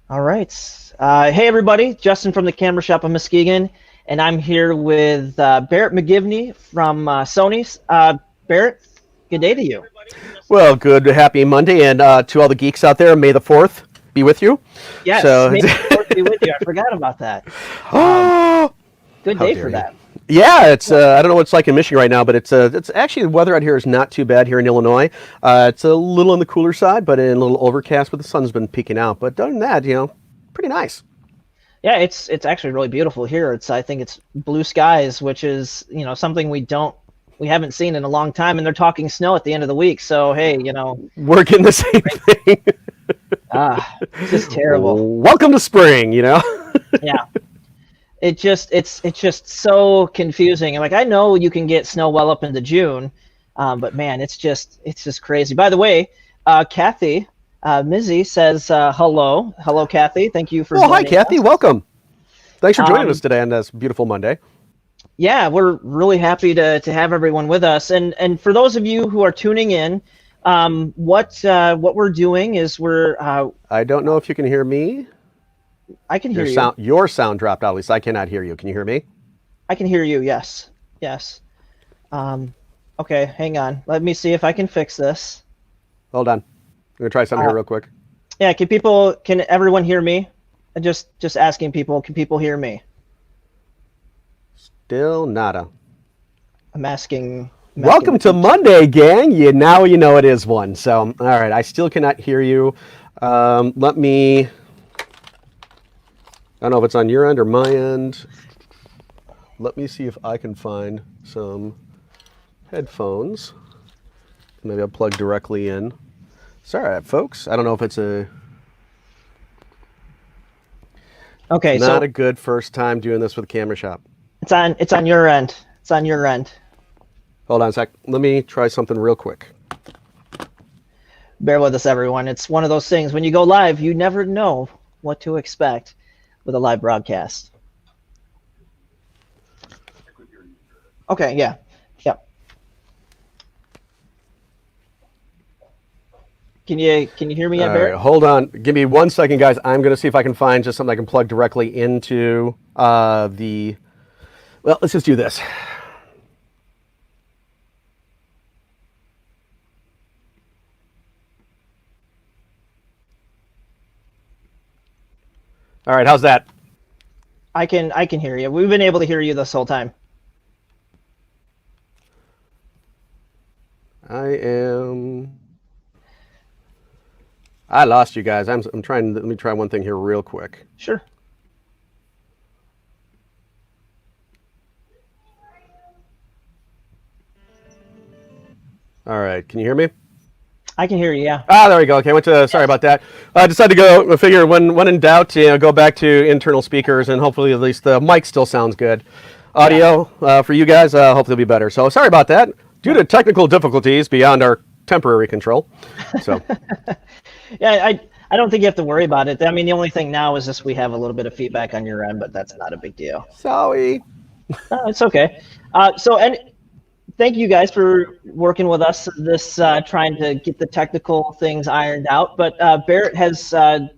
All right. Hey, everybody. Justin from the Camera Shop of Muskegon, and I'm here with Barrett McGivney from Sony. Barrett, good day to you. Well, good, happy Monday, and to all the geeks out there, May the 4th be with you. Yes, So, may the Fourth be with you. I forgot about that. oh, Good how day dare for you? that. Yeah, it's I don't know what it's like in Michigan right now, but it's actually the weather out here is not too bad here in Illinois. It's a little on the cooler side, but a little overcast, but the sun's been peeking out. But other than that, pretty nice. Yeah, it's actually really beautiful here. I think it's blue skies, which is something we haven't seen in a long time, and they're talking snow at the end of the week. So hey, We're getting the same thing. it's just terrible. Welcome to spring, Yeah. It's just so confusing. And like I know you can get snow well up into June, but man, it's just crazy. By the way, Kathy Mizzy says hello, Kathy. Thank you for Well, hi, joining Kathy. us. Welcome. Thanks for joining Um, us today on this beautiful Monday. yeah, we're really happy to have everyone with us. And for those of you who are tuning in, what we're doing is I don't know if you can hear me. I can hear Your you. sound dropped out. At least I cannot hear you. Can you hear me? I can hear you. Yes, yes. Um, okay, hang on. Let me see if I can fix this. Hold on. I'm gonna try something Uh, here real quick. Yeah, can everyone hear me? Just asking people, can people hear me? Still nada. I'm asking. Welcome to Monday, gang. Now you know it is one. So, all right. I still cannot hear you. Let me. I don't know if it's on your end or my end. Let me see if I can find some headphones. Maybe I'll plug directly in. Sorry, folks. I don't know if it's Okay, not so a good first time doing this with Camera Shop. it's on your end. It's on your end. Hold on a sec. Let me try something real quick. Bear with us, everyone. It's one of those things. When you go live, you never know what to expect with a live broadcast. Okay, yeah, yeah. Can you hear me yet, All Barrett? right, hold on. Give me 1 second, guys. I'm going to see if I can find just something I can plug directly into the. Well, let's just do this. All right, how's that? I can hear you. We've been able to hear you this whole time. I lost you guys. I'm trying. Let me try one thing here real quick. Sure. All right, can you hear me? I can hear you. Yeah. There we go. Okay, sorry about that. I decided to go figure when in doubt, go back to internal speakers, and hopefully at least the mic still sounds good. Audio for you guys, hopefully it'll be better. So sorry about that. Due to technical difficulties beyond our temporary control. So Yeah, I don't think you have to worry about it. I mean, the only thing now is just we have a little bit of feedback on your end, but that's not a big deal. sorry. No, it's okay. And thank you guys for working with us this trying to get the technical things ironed out. But Barrett has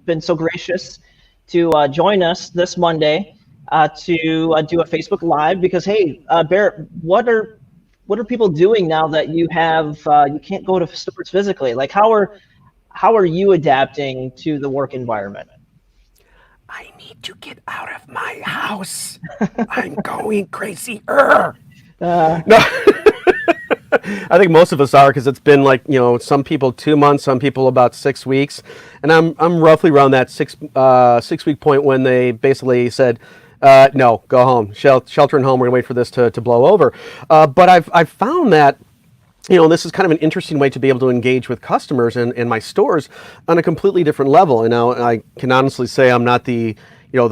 been so gracious to join us this Monday to do a Facebook Live because hey, Barrett, what are people doing now that you can't go to stores physically? Like how are you adapting to the work environment? I need to get out of my house. I'm going crazy. No. I think most of us are because it's been like some people 2 months, some people about 6 weeks, and I'm roughly around that 6 week point when they basically said, no, go home, shelter in home. We're gonna wait for this to blow over. But I've found that this is kind of an interesting way to be able to engage with customers in my stores on a completely different level. And now I can honestly say I'm not the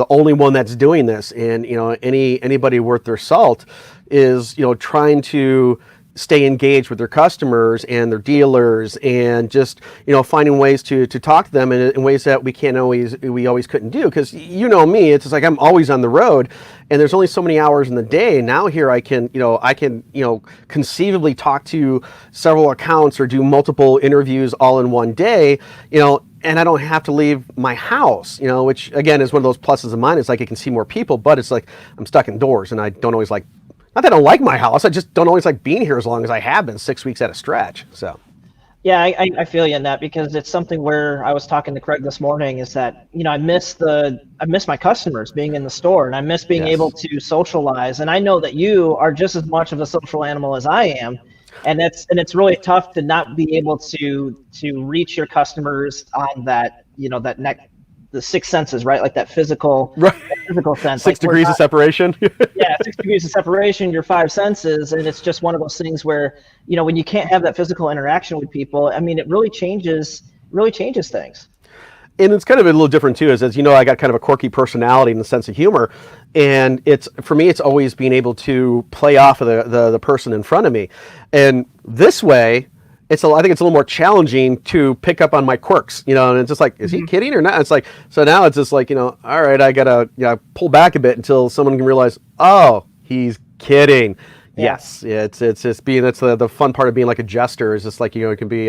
only one that's doing this, and anybody worth their salt is trying to stay engaged with their customers and their dealers, and just finding ways to talk to them in ways that we always couldn't do, because me, it's just like I'm always on the road, and there's only so many hours in the day. Now here I can conceivably talk to several accounts or do multiple interviews all in one day, and I don't have to leave my house, which again is one of those pluses of mine. It's like I can see more people, but it's like I'm stuck indoors, and I don't always like. Not that I don't like my house, I just don't always like being here as long as I have been, 6 weeks at a stretch. So. Yeah, I feel you in that, because it's something where I was talking to Craig this morning, is that, I miss my customers being in the store, and I miss being able to socialize. And I know that you are just as much of a social animal as I am. And it's really tough to not be able to reach your customers on that, the six senses, right? Like that physical sense. 6 degrees of separation. Yeah, 6 degrees of separation, your 5 senses, and it's just one of those things where, when you can't have that physical interaction with people, I mean, it really changes things. And it's kind of a little different too, as I got kind of a quirky personality and a sense of humor, and for me it's always being able to play off of the person in front of me, and this way I think it's a little more challenging to pick up on my quirks, and it's just like, is he kidding or not? It's like, so now it's just like, all right, I gotta pull back a bit until someone can realize, oh, he's kidding. Yes, it's just that's the fun part of being like a jester, is just like, it can be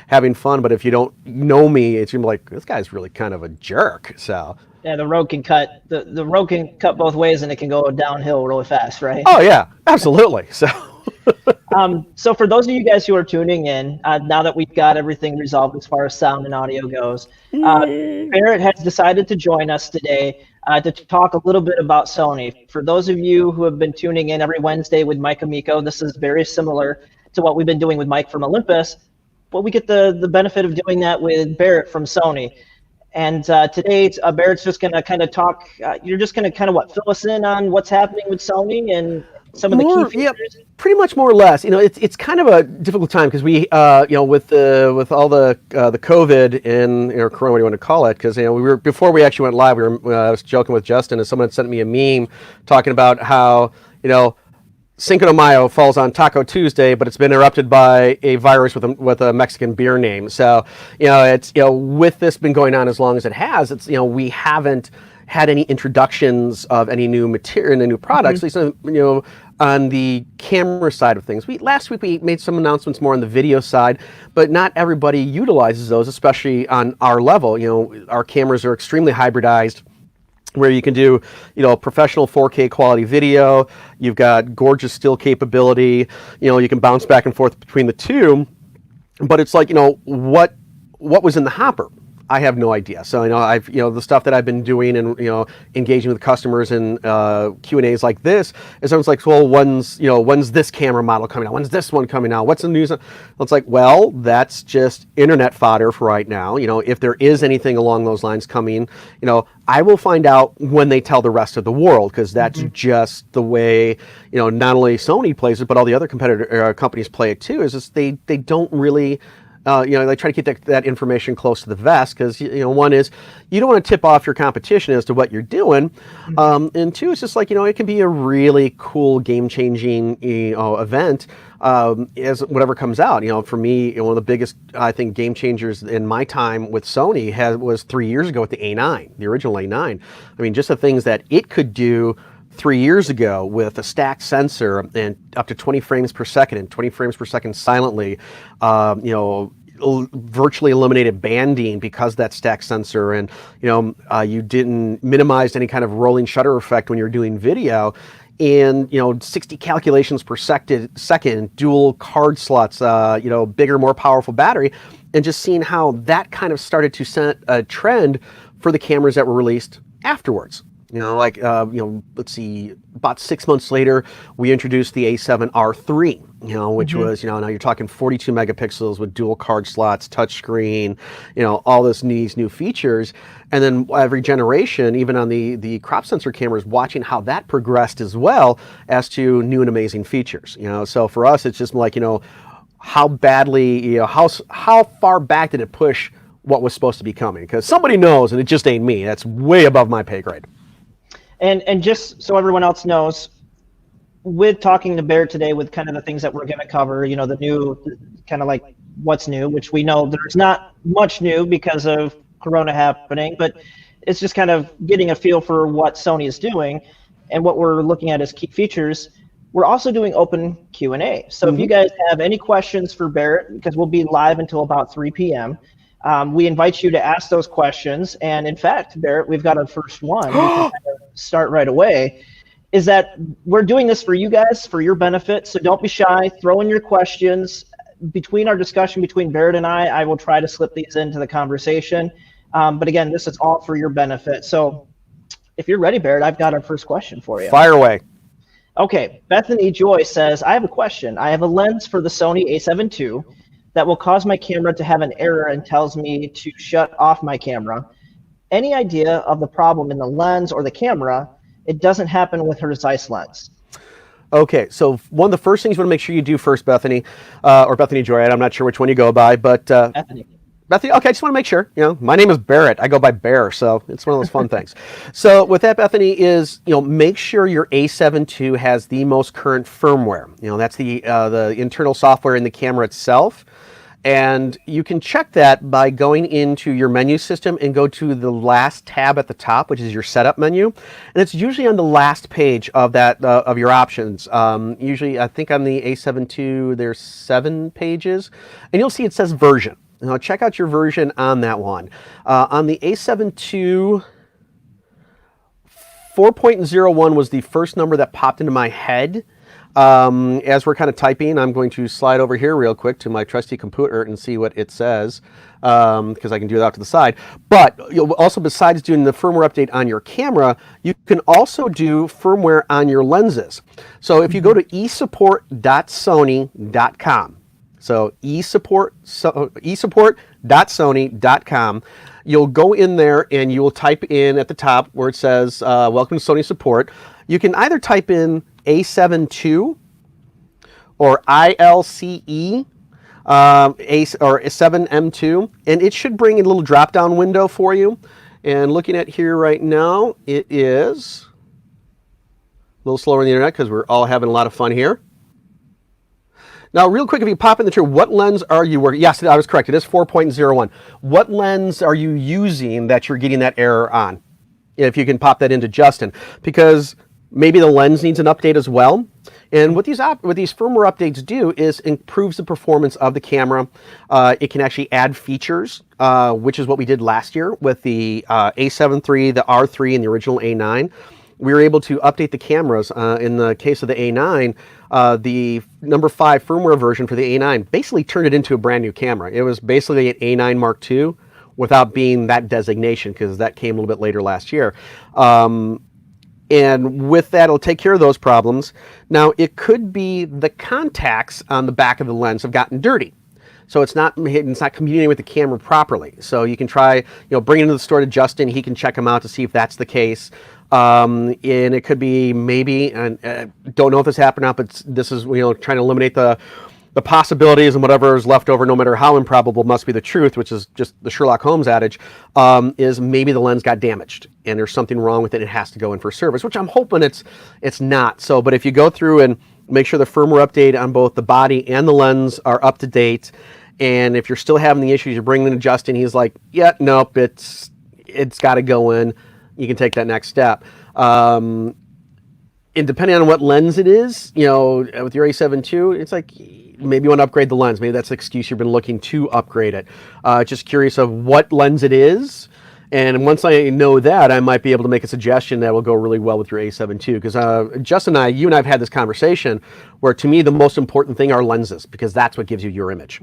having fun, but if you don't know me, it's like, this guy's really kind of a jerk. So yeah, the road can cut both ways, and it can go downhill really fast, right? Oh yeah, absolutely. So. So for those of you guys who are tuning in, now that we've got everything resolved as far as sound and audio goes, Barrett has decided to join us today to talk a little bit about Sony. For those of you who have been tuning in every Wednesday with Mike Amico, this is very similar to what we've been doing with Mike from Olympus, but we get the benefit of doing that with Barrett from Sony. And today, Barrett's just going to kind of talk, you're just going to kind of fill us in on what's happening with Sony and some of the key features? Yeah, pretty much more or less. It's kind of a difficult time because we, with all the COVID and Corona, what do you want to call it? Because before we actually went live, I was joking with Justin, and someone had sent me a meme talking about how Cinco de Mayo falls on Taco Tuesday, but it's been interrupted by a virus with a Mexican beer name. So it's with this been going on as long as it has, it's we haven't had any introductions of any new material and new products. At least on the camera side of things. Last week we made some announcements more on the video side, but not everybody utilizes those, especially on our level. Our cameras are extremely hybridized, where you can do, professional 4K quality video. You've got gorgeous still capability. You can bounce back and forth between the two. But it's like, what was in the hopper? I have no idea. So I've the stuff that I've been doing and engaging with customers in Q&As like this is everyone's like, well, when's this camera model coming out? When's this one coming out? What's the news? It's like, well, that's just internet fodder for right now. If there is anything along those lines coming, I will find out when they tell the rest of the world, because that's just the way not only Sony plays it, but all the other competitor companies play it too. Is just they don't really. They try to keep that information close to the vest, because one is you don't want to tip off your competition as to what you're doing, and two, it's just like it can be a really cool game-changing event as whatever comes out. For me, one of the biggest, I think, game changers in my time with Sony was 3 years ago with the A9, the original A9. I mean, just the things that it could do 3 years ago with a stacked sensor and up to 20 frames per second and 20 frames per second silently, virtually eliminated banding because that stacked sensor, and you didn't minimize any kind of rolling shutter effect when you're doing video, and 60 calculations per second, dual card slots, bigger, more powerful battery, and just seeing how that kind of started to set a trend for the cameras that were released afterwards. Let's see, about 6 months later, we introduced the A7R3, which was, now you're talking 42 megapixels with dual card slots, touchscreen, all these new features. And then every generation, even on the crop sensor cameras, watching how that progressed as well as to new and amazing features. So for us, it's just like, how badly, how far back did it push what was supposed to be coming? Because somebody knows, and it just ain't me. That's way above my pay grade. And just so everyone else knows, with talking to Barrett today, with kind of the things that we're going to cover, the new, kind of like what's new, which we know there's not much new because of Corona happening, but it's just kind of getting a feel for what Sony is doing and what we're looking at as key features. We're also doing open Q&A. So if you guys have any questions for Barrett, because we'll be live until about 3 p.m., We invite you to ask those questions. And in fact, Barrett, we've got our first one. We can kind of start right away. Is that we're doing this for you guys, for your benefit. So don't be shy. Throw in your questions. Between our discussion between Barrett and I will try to slip these into the conversation. But again, this is all for your benefit. So if you're ready, Barrett, I've got our first question for you. Fire away. Okay, Bethany Joy says, I have a question. I have a lens for the Sony a7 II that will cause my camera to have an error and tells me to shut off my camera. Any idea of the problem in the lens or the camera? It doesn't happen with her Zeiss lens. Okay, so one of the first things you want to make sure you do first, Bethany, or Bethany Joy, I'm not sure which one you go by, but Bethany. Bethany, okay, I just want to make sure. My name is Barrett. I go by Bear, so it's one of those fun things. So with that, Bethany, is make sure your A7 II has the most current firmware. That's the internal software in the camera itself. And you can check that by going into your menu system and go to the last tab at the top, which is your setup menu. And it's usually on the last page of that of your options. Usually, I think on the A7 II, there's 7 pages. And you'll see it says version. Now check out your version on that one. On the A7 II, 4.01 was the first number that popped into my head. As we're kind of typing, I'm going to slide over here real quick to my trusty computer and see what it says, because I can do that off to the side. But also, besides doing the firmware update on your camera, you can also do firmware on your lenses. So if you go to esupport.sony.com, so esupport.sony.com, you'll go in there and you will type in at the top where it says, welcome to Sony Support. You can either type in A7 II or ILCE or A7M2, and it should bring in a little drop-down window for you. And looking at here right now, it is a little slower on the internet because we're all having a lot of fun here. Now, real quick, if you pop in the true, what lens are you working? Yes, I was correct. It is 4.01. What lens are you using that you're getting that error on? If you can pop that into Justin, because maybe the lens needs an update as well. And what these firmware updates do is improves the performance of the camera. It can actually add features, which is what we did last year with the A7 III, the R3, and the original A9. We were able to update the cameras. In the case of the A9, the number 5 firmware version for the A9 basically turned it into a brand new camera. It was basically an A9 Mark II without being that designation, because that came a little bit later last year. And with that, it'll take care of those problems. Now, it could be the contacts on the back of the lens have gotten dirty. So it's not communicating with the camera properly. So you can try, bring it into the store to Justin. He can check them out to see if that's the case. And it could be maybe, and don't know if this happened or not, but this is, trying to eliminate the possibilities, and whatever is left over, no matter how improbable, must be the truth, which is just the Sherlock Holmes adage, is maybe the lens got damaged and there's something wrong with it. It has to go in for service, which I'm hoping it's not. So, but if you go through and make sure the firmware update on both the body and the lens are up to date, and if you're still having the issues, you bring them to Justin. He's like, yeah, nope, it's got to go in. You can take that next step. And depending on what lens it is, with your A7 II, it's like, maybe you want to upgrade the lens. Maybe that's the excuse you've been looking to upgrade it. Just curious of what lens it is. And once I know that, I might be able to make a suggestion that will go really well with your A7 II. Because Justin and you and I have had this conversation where, to me, the most important thing are lenses, because that's what gives you your image.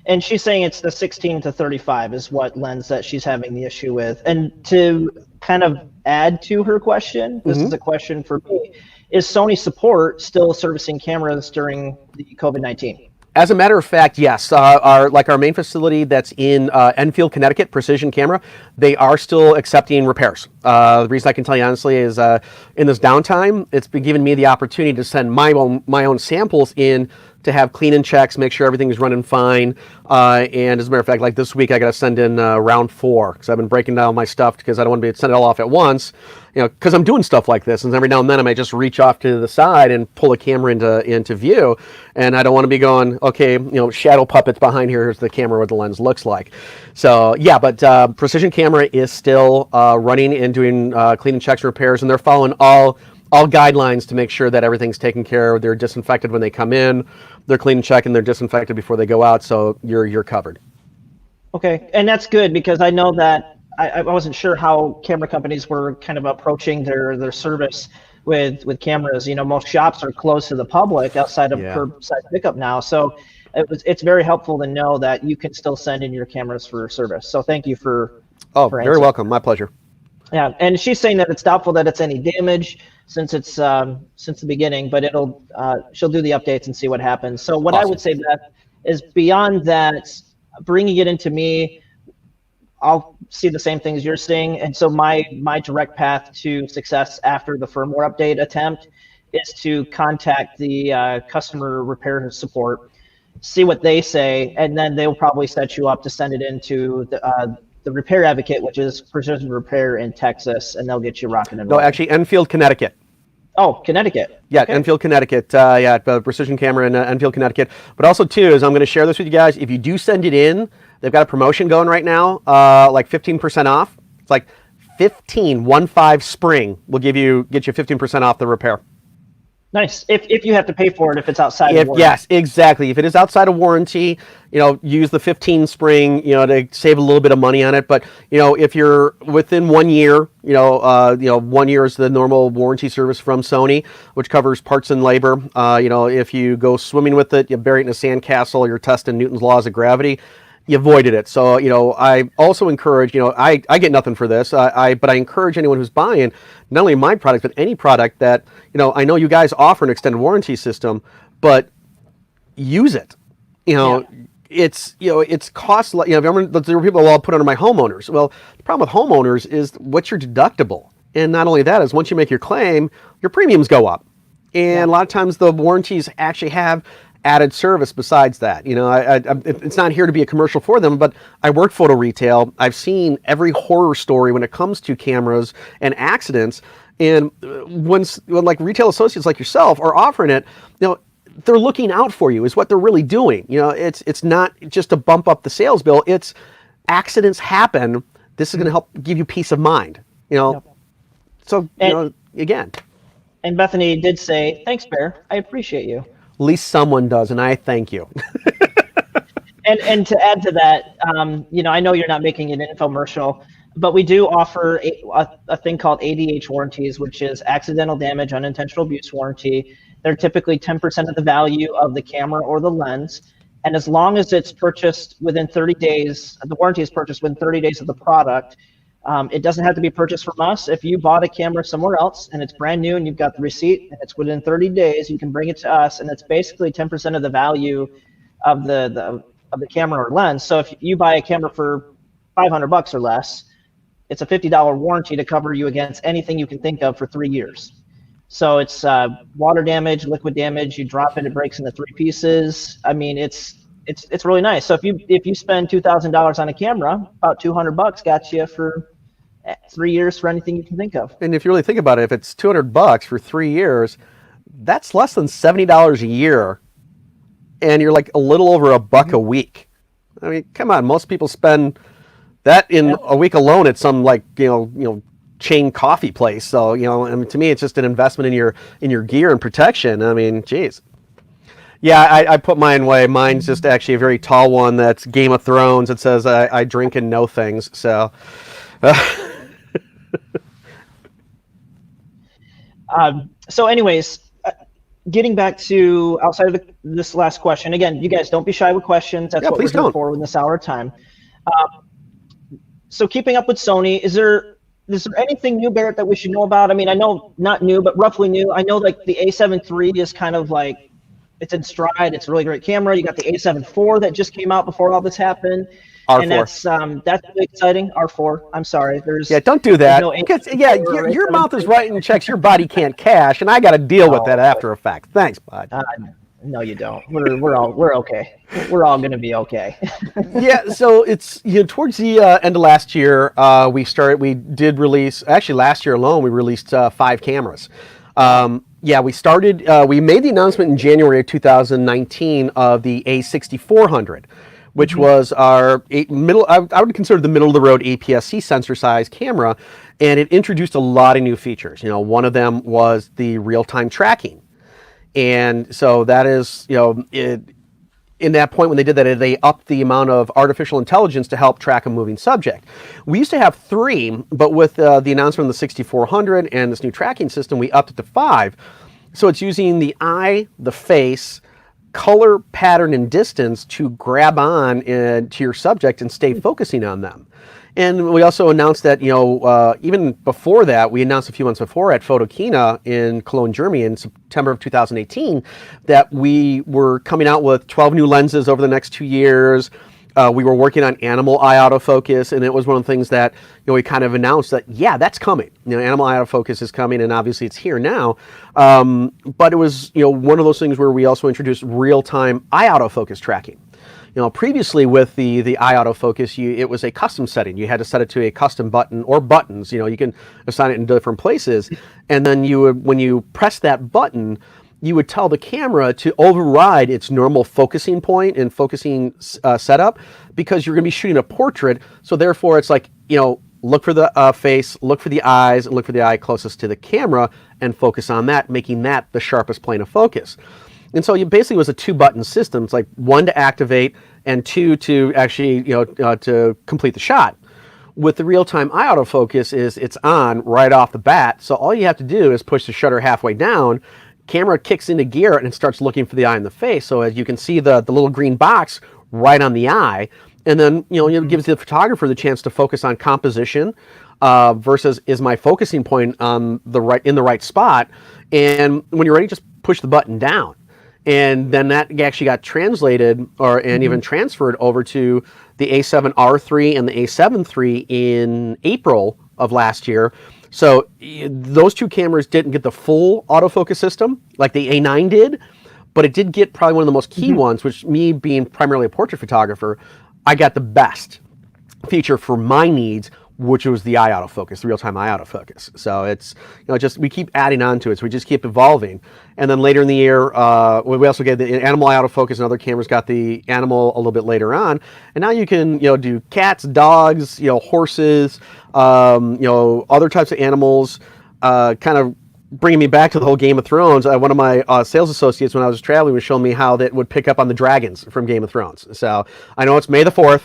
And she's saying it's the 16 to 35 is what lens that she's having the issue with. And to kind of add to her question, this is a question for me, is Sony Support still servicing cameras during the COVID-19? As a matter of fact, yes. Our main facility that's in Enfield, Connecticut, Precision Camera, they are still accepting repairs. The reason I can tell you honestly is in this downtime, it's been giving me the opportunity to send my own samples in to have clean-in checks, make sure everything's running fine. And as a matter of fact, like this week, I got to send in round 4 because I've been breaking down my stuff because I don't want to send it all off at once. Because I'm doing stuff like this, and every now and then I might just reach off to the side and pull a camera into view, and I don't want to be going, okay, shadow puppets behind here. Here's the camera, what the lens looks like. So yeah, but Precision Camera is still running and doing cleaning checks and repairs, and they're following all guidelines to make sure that everything's taken care of. They're disinfected when they come in, they're clean and check, and they're disinfected before they go out, so you're covered. Okay, and that's good because I know that I wasn't sure how camera companies were kind of approaching their service with cameras. You know, most shops are closed to the public outside of Yeah. curbside pickup now. So it's very helpful to know that you can still send in your cameras for service. So thank you Oh, for very answering. welcome. My pleasure. Yeah, and she's saying that it's doubtful that it's any damage since the beginning, but it'll she'll do the updates and see what happens. So what I Awesome. would say, Beth, is beyond that, bringing it into me, I'll see the same things you're seeing, and so my direct path to success after the firmware update attempt is to contact the customer repair support, see what they say, and then they'll probably set you up to send it into the repair advocate, which is Precision Repair in Texas, and they'll get you rocking and No, rolling. actually, Enfield, Connecticut. Oh, Connecticut. Yeah, Okay. Enfield, Connecticut. Yeah, Precision Camera in Enfield, Connecticut. But also, too, is I'm going to share this with you guys. If you do send it in, they've got a promotion going right now, like 15% off. It's like 15 spring will get you 15% off the repair. Nice. If you have to pay for it, if it's outside of warranty. Yes, exactly. If it is outside of warranty, use the 15 spring, to save a little bit of money on it. But if you're within 1 year, 1 year is the normal warranty service from Sony, which covers parts and labor. If you go swimming with it, you bury it in a sandcastle, you're testing Newton's laws of gravity. You avoided it. So, I also encourage, I get nothing for this, but I encourage anyone who's buying not only my product, but any product that, I know you guys offer an extended warranty system, but use it. Yeah. It's cost, remember there were people, well, I'll put it under my homeowners. Well, the problem with homeowners is what's your deductible? And not only that is once you make your claim, your premiums go up. And a lot of times the warranties actually have added service besides that. It's not here to be a commercial for them, but I work photo retail. I've seen every horror story when it comes to cameras and accidents. And when like retail associates like yourself are offering it, they're looking out for you is what they're really doing. It's not just to bump up the sales bill. It's accidents happen. This is going to help give you peace of mind. So again. And Bethany did say, "Thanks, Bear. I appreciate you." At least someone does, and I thank you. And to add to that, I know you're not making an infomercial, but we do offer a thing called ADH warranties, which is accidental damage, unintentional abuse warranty. They're typically 10% of the value of the camera or the lens. And as long as it's purchased within 30 days, the warranty is purchased within 30 days of the product. It doesn't have to be purchased from us. If you bought a camera somewhere else and it's brand new and you've got the receipt and it's within 30 days, you can bring it to us, and it's basically 10% of the value of the camera or lens. So if you buy a camera for $500 or less, it's a $50 warranty to cover you against anything you can think of for 3 years. So it's water damage, liquid damage. You drop it, it breaks into 3 pieces. I mean, it's really nice. So if you spend $2,000 on a camera, about $200 got you for 3 years for anything you can think of. And if you really think about it, if it's $200 for 3 years, that's less than $70 a year, and you're like a little over $1 a week. I mean, come on, most people spend that in a week alone at some chain coffee place. So to me, it's just an investment in your gear and protection. I mean, geez. Yeah, I put mine away. Mine's just actually a very tall one that's Game of Thrones. It says I drink and know things. So. So anyways, getting back to outside of this last question, again, you guys don't be shy with questions. That's what we're here for in this hour of time. So keeping up with Sony, is there anything new, Barrett, that we should know about? I mean, I know not new, but roughly new. I know like the A7 III is kind of like, it's in stride. It's a really great camera. You got the A7 IV that just came out before all this happened. R4. And that's really exciting. R4. I'm sorry. Don't do that. Because your mouth is writing checks your body can't cash, and I got to deal with that after a fact. Thanks, bud. No, you don't. We're okay. We're all gonna be okay. Yeah. So it's towards the end of last year, we did release. Actually, last year alone, we released 5 cameras. We made the announcement in January of 2019 of the A6400, which was our I would consider the middle of the road APS-C sensor size camera, and it introduced a lot of new features. One of them was the real-time tracking. And so that is, it in that point when they did that, they upped the amount of artificial intelligence to help track a moving subject. We used to have 3, but with the announcement of the 6400 and this new tracking system, we upped it to 5. So it's using the eye, the face, color, pattern, and distance to grab on to your subject and stay focusing on them. And we also announced that, even before that, we announced a few months before at Photokina in Cologne, Germany in September of 2018, that we were coming out with 12 new lenses over the next 2 years. We were working on animal eye autofocus, and it was one of the things that we kind of announced that, yeah, that's coming. Animal eye autofocus is coming, and obviously it's here now. But it was one of those things where we also introduced real-time eye autofocus tracking. Previously with the eye autofocus, it was a custom setting. You had to set it to a custom button or buttons. You can assign it in different places, and then when you press that button, you would tell the camera to override its normal focusing point and focusing setup, because you're going to be shooting a portrait. So therefore, it's like look for the face, look for the eyes, and look for the eye closest to the camera, and focus on that, making that the sharpest plane of focus. And so it basically was a 2-button system. It's like 1 to activate and 2 to actually, to complete the shot. With the real-time eye autofocus it's on right off the bat. So all you have to do is push the shutter halfway down, camera kicks into gear, and it starts looking for the eye in the face. So as you can see the little green box right on the eye. And then, it gives the photographer the chance to focus on composition versus is my focusing point on in the right spot. And when you're ready, just push the button down. And then that actually got translated and even transferred over to the A7R3 and the A7 III in April of last year. So those 2 cameras didn't get the full autofocus system like the A9 did, but it did get probably one of the most key ones, which, me being primarily a portrait photographer, I got the best feature for my needs, which was the eye autofocus, the real-time eye autofocus. So it's, we keep adding on to it. So we just keep evolving. And then later in the year, we also get the animal eye autofocus, and other cameras got the animal a little bit later on. And now you can, do cats, dogs, horses, other types of animals, kind of bringing me back to the whole Game of Thrones. One of my sales associates when I was traveling was showing me how that would pick up on the dragons from Game of Thrones. So I know it's May the 4th.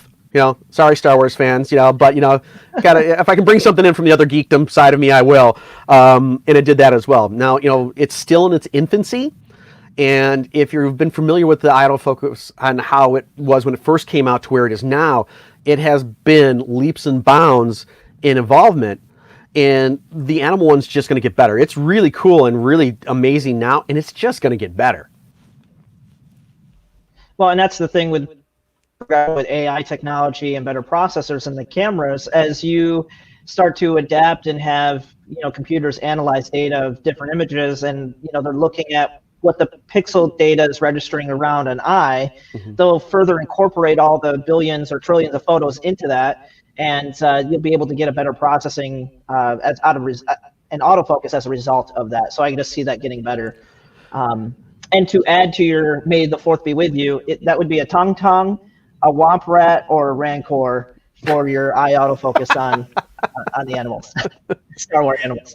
Sorry, Star Wars fans, but, if I can bring something in from the other geekdom side of me, I will. And it did that as well. Now, it's still in its infancy. And if you've been familiar with the eye autofocus on how it was when it first came out to where it is now, it has been leaps and bounds in involvement. And the animal one's just going to get better. It's really cool and really amazing now, and it's just going to get better. Well, and that's the thing with AI technology and better processors in the cameras. As you start to adapt and have computers analyze data of different images, and they're looking at what the pixel data is registering around an eye, they'll further incorporate all the billions or trillions of photos into that, and you'll be able to get a better processing and autofocus as a result of that. So I can just see that getting better. And to add to your "May the 4th be with you," that would be a tongue, a womp rat, or a rancor for your eye autofocus on the animals, Star Wars animals.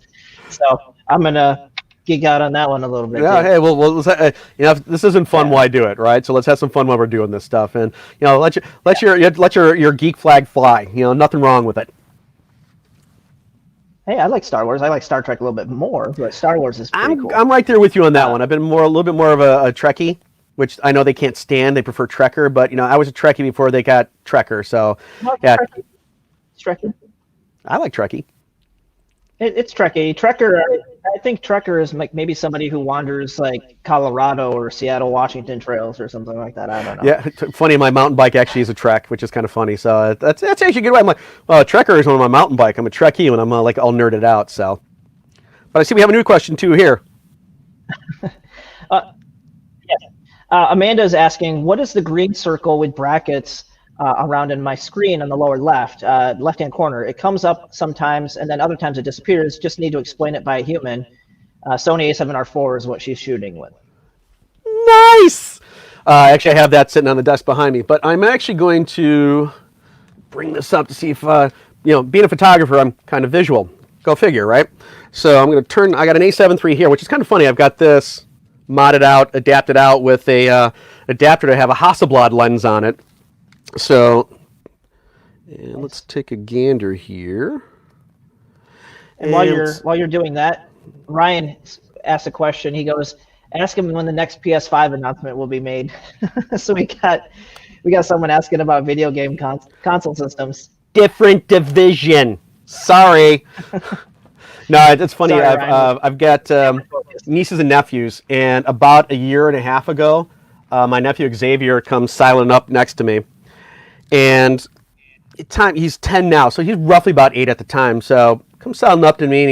So I'm gonna geek out on that one a little bit. Yeah, hey, well, if this isn't fun, why do it, right? So let's have some fun while we're doing this stuff, and let your geek flag fly. Nothing wrong with it. Hey, I like Star Wars. I like Star Trek a little bit more, but Star Wars is pretty cool. I'm right there with you on that one. I've been a little bit more of a Trekkie, which I know they can't stand. They prefer Trekker, but I was a Trekkie before they got Trekker. So yeah, Trekker. I like Trekkie. It's Trekkie. Trekker. I think Trekker is like maybe somebody who wanders like Colorado or Seattle, Washington trails or something like that. I don't know. Yeah, funny. My mountain bike actually is a Trek, which is kind of funny. So that's actually a good way. I'm like, Trekker is one of my mountain bike. I'm a Trekkie when I'm like all nerded out. So, but I see we have a new question too here. Amanda is asking, what is the green circle with brackets around in my screen on the lower left-hand corner? It comes up sometimes, and then other times it disappears. Just need to explain it by a human. Sony A7R4 is what she's shooting with. Nice! Actually, I have that sitting on the desk behind me, but I'm actually going to bring this up to see if, being a photographer, I'm kind of visual. Go figure, right? So I'm going to I got an A7 III here, which is kind of funny. I've got this modded out, adapted out with a adapter to have a Hasselblad lens on it. So, and let's take a gander here. And while you're doing that, Ryan asked a question. He goes, "Ask him when the next PS5 announcement will be made." So we got someone asking about video game console systems. Different division. Sorry. No, it's funny. Sorry, I've got nieces and nephews, and about a year and a half ago, my nephew Xavier comes silent up next to me, and he's 10 now, so he's roughly about 8 at the time. So comes silent up to me, and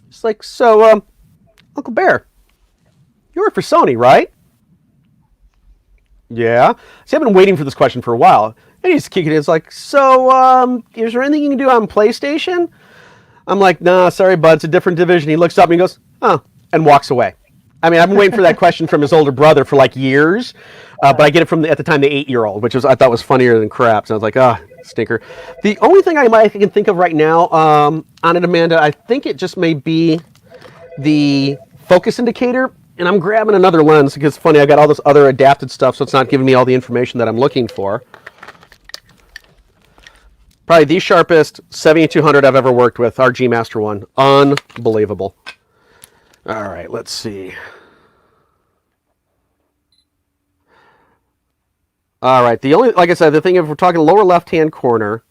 he's like, "So, Uncle Bear, you work for Sony, right?" "Yeah." See, I've been waiting for this question for a while, and he's kicking it. It's like, "So, is there anything you can do on PlayStation?" I'm like, "Nah, sorry, bud, it's a different division." He looks up and he goes, "Oh," and walks away. I mean, I've been waiting for that question from his older brother for like years, but I get it from, at the time, the 8-year-old, which I thought was funnier than crap. So I was like, "Ah, stinker." The only thing I can think of right now on it, Amanda, I think it just may be the focus indicator, and I'm grabbing another lens because it's funny, I got all this other adapted stuff, so it's not giving me all the information that I'm looking for. Probably the sharpest 7200 I've ever worked with, our G Master one. Unbelievable. All right, let's see. All right, the only, like I said, the thing, if we're talking lower left-hand corner,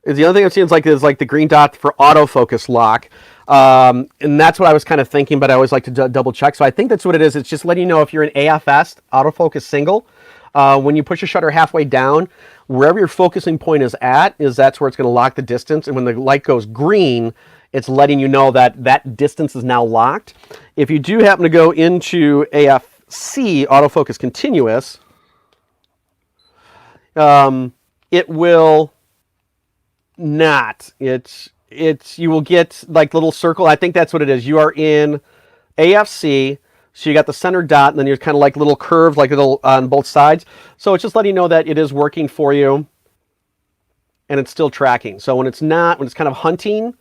is the only thing I've seen is like the green dot for autofocus lock. And that's what I was kind of thinking, but I always like to double check. So I think that's what it is. It's just letting you know if you're in AFS, autofocus single. When you push a shutter halfway down, wherever your focusing point is at, that's where it's going to lock the distance. And when the light goes green, it's letting you know that that distance is now locked. If you do happen to go into AFC, autofocus continuous, it will not. You will get like little circle. I think that's what it is. You are in AFC. So you got the center dot, and then you're kind of like little curves, like little on both sides. So it's just letting you know that it is working for you, and it's still tracking. So when it's not, when it's kind of hunting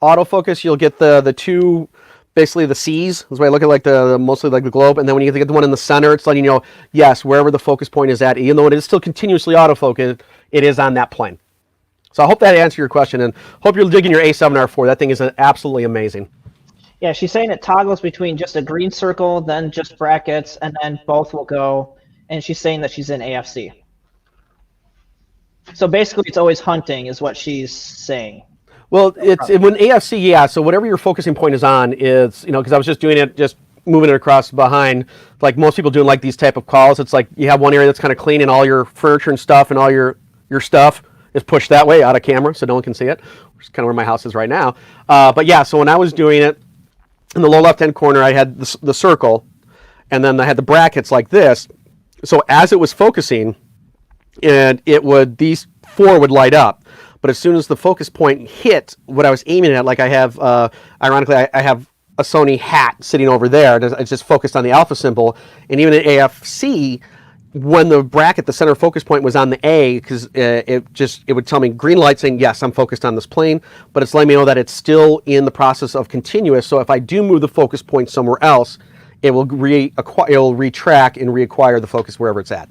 autofocus, you'll get the two, basically the C's. That's why I look at like the mostly like the globe. And then when you get the one in the center, it's letting you know, yes, wherever the focus point is at, even though it is still continuously autofocused, it is on that plane. So I hope that answered your question, and hope you're digging your A7R4. That thing is absolutely amazing. Yeah, she's saying it toggles between just a green circle, then just brackets, and then both will go. And she's saying that she's in AFC. So basically, it's always hunting, is what she's saying. Well, when AFC, yeah. So whatever your focusing point is on is, because I was just doing it, just moving it across behind, like most people doing like these type of calls. It's like you have one area that's kind of clean, and all your furniture and stuff, and all your stuff is pushed that way out of camera, so no one can see it. Which is kind of where my house is right now. But yeah, so when I was doing it, in the low left-hand corner, I had the circle, and then I had the brackets like this. So as it was focusing, and these 4 would light up. But as soon as the focus point hit what I was aiming at, like I have, ironically, I have a Sony hat sitting over there. It's just focused on the alpha symbol. And even at AFC, when the bracket, the center focus point was on the A, because it would tell me green light saying, yes, I'm focused on this plane, but it's letting me know that it's still in the process of continuous. So if I do move the focus point somewhere else, it will retrack and reacquire the focus wherever it's at.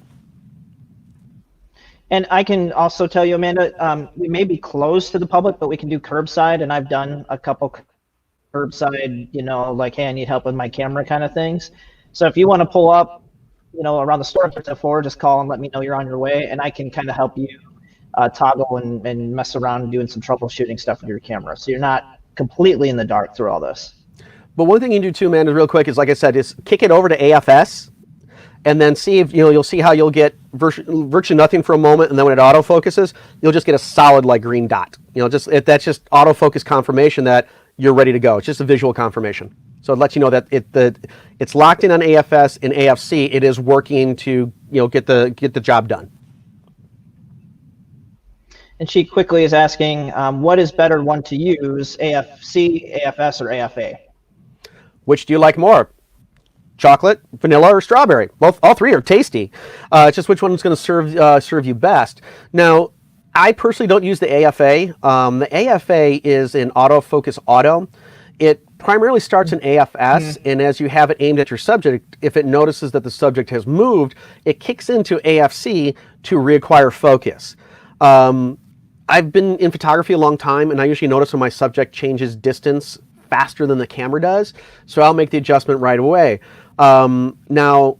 And I can also tell you, Amanda, we may be closed to the public, but we can do curbside, and I've done a couple curbside, like, hey, I need help with my camera kind of things. So if you want to pull up, around the store at 4, just call and let me know you're on your way, and I can kind of help you toggle and mess around and doing some troubleshooting stuff with your camera. So you're not completely in the dark through all this. But one thing you can do too, man, is real quick, is like I said, is kick it over to AFS, and then see if, you'll see how you'll get virtually nothing for a moment, and then when it autofocuses, you'll just get a solid like green dot. That's just autofocus confirmation that you're ready to go. It's just a visual confirmation. So it lets you know that it's locked in on AFS and AFC. It is working to get the job done. And she quickly is asking, what is better one to use, AFC, AFS, or AFA? Which do you like more? Chocolate, vanilla, or strawberry? All 3 are tasty. It's just which one is going to serve you best. Now, I personally don't use the AFA. The AFA is in autofocus auto. It primarily starts in AFS, and as you have it aimed at your subject, if it notices that the subject has moved, it kicks into AFC to reacquire focus. I've been in photography a long time, and I usually notice when my subject changes distance faster than the camera does, so I'll make the adjustment right away. Now,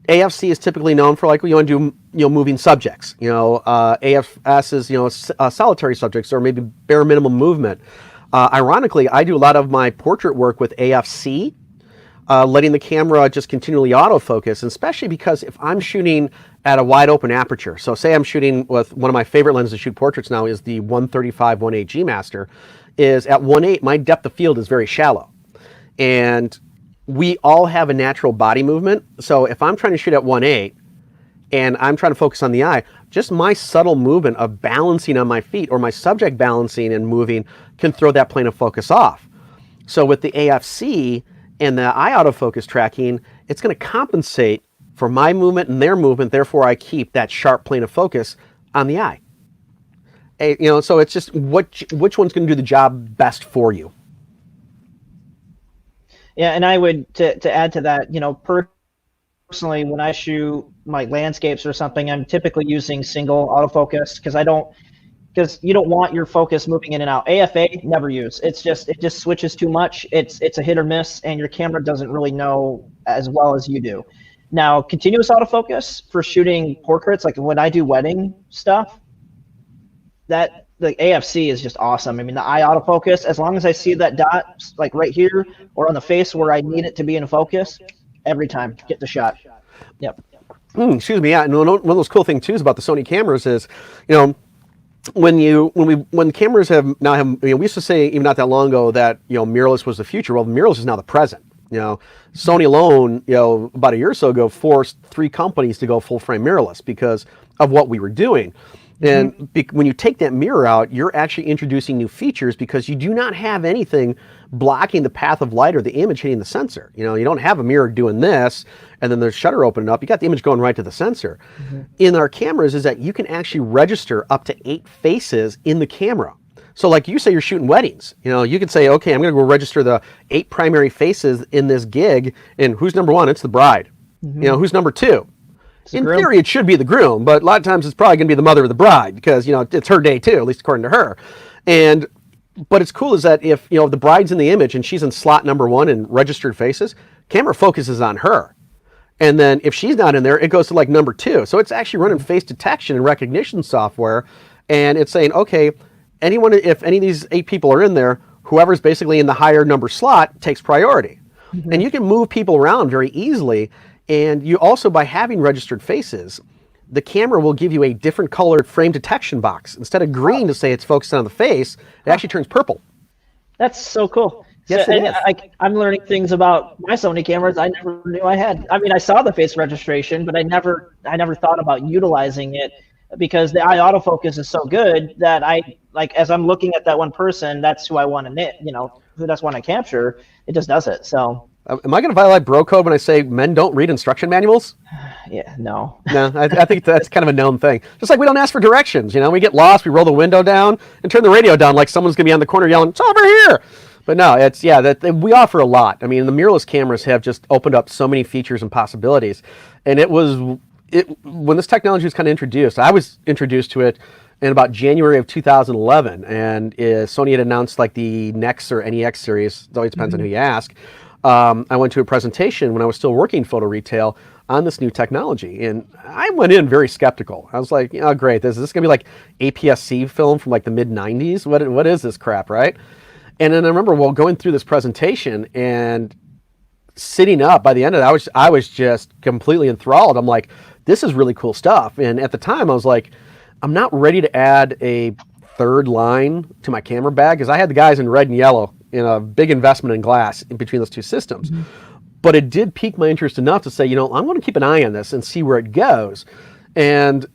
AFC is typically known for, like, you want to do, moving subjects. AFS is, solitary subjects or maybe bare minimum movement. Ironically, I do a lot of my portrait work with AFC, letting the camera just continually autofocus, especially because if I'm shooting at a wide open aperture, so say I'm shooting with one of my favorite lenses to shoot portraits now is the 135 1.8 G Master, is at 1.8 my depth of field is very shallow. And we all have a natural body movement, so if I'm trying to shoot at 1.8 and I'm trying to focus on the eye, just my subtle movement of balancing on my feet or my subject balancing and moving can throw that plane of focus off. So with the AFC and the eye autofocus tracking, it's going to compensate for my movement and their movement, therefore I keep that sharp plane of focus on the eye. So it's just which one's going to do the job best for you. Yeah, and I would, to add to that, personally, when I shoot my landscapes or something, I'm typically using single autofocus because you don't want your focus moving in and out. AFA, never use. It just switches too much. It's a hit or miss, and your camera doesn't really know as well as you do. Now, continuous autofocus for shooting portraits, like when I do wedding stuff, that the AFC is just awesome. I mean, the eye autofocus, as long as I see that dot, like right here or on the face where I need it to be in focus, every time, get the shot. Yep. Excuse me. Yeah, and one of those cool things too about the Sony cameras is, when cameras have, we used to say even not that long ago that mirrorless was the future. Well, mirrorless is now the present. Sony alone, about a year or so ago, forced 3 companies to go full frame mirrorless because of what we were doing. And when you take that mirror out, you're actually introducing new features because you do not have anything blocking the path of light or the image hitting the sensor. You don't have a mirror doing this and then the shutter opening up. You got the image going right to the sensor. In our cameras is that you can actually register up to 8 faces in the camera. So like you say, you're shooting weddings. You could say, okay, I'm going to go register the 8 primary faces in this gig, and who's number 1? It's the bride. Who's number 2? In theory, it should be the groom, but a lot of times it's probably going to be the mother of the bride because, it's her day too, at least according to her. But it's cool is that if, the bride's in the image and she's in slot number 1 in registered faces, camera focuses on her. And then if she's not in there, it goes to like number 2. So it's actually running face detection and recognition software. And it's saying, okay, if any of these 8 people are in there, whoever's basically in the higher number slot takes priority. And you can move people around very easily. And you also, by having registered faces, the camera will give you a different colored frame detection box. Instead of green to say it's focused on the face, it actually turns purple. That's so cool. Yes, so, I'm learning things about my Sony cameras I never knew I had. I mean, I saw the face registration, but I never thought about utilizing it because the eye autofocus is so good that as I'm looking at that one person, that's who I want to who that's want to capture. It just does it. So. Am I going to violate bro code when I say men don't read instruction manuals? Yeah, no. No, I think that's kind of a known thing. Just like we don't ask for directions, we get lost, we roll the window down and turn the radio down like someone's going to be on the corner yelling, it's over here. But no, we offer a lot. I mean, the mirrorless cameras have just opened up so many features and possibilities. And when this technology was kind of introduced, I was introduced to it in about January of 2011. And Sony had announced like the NEX or NEX series. It always depends on who you ask. I went to a presentation when I was still working photo retail on this new technology, and I went in very skeptical. I was like, oh great, is this gonna be like APS-C film from like the mid 90s? What is this crap, right? And then I remember going through this presentation and sitting up by the end of it, I was just completely enthralled. I'm like, this is really cool stuff. And at the time I was like, I'm not ready to add a 3rd line to my camera bag because I had the guys in red and yellow in a big investment in glass in between those 2 systems. But it did pique my interest enough to say, I'm going to keep an eye on this and see where it goes. And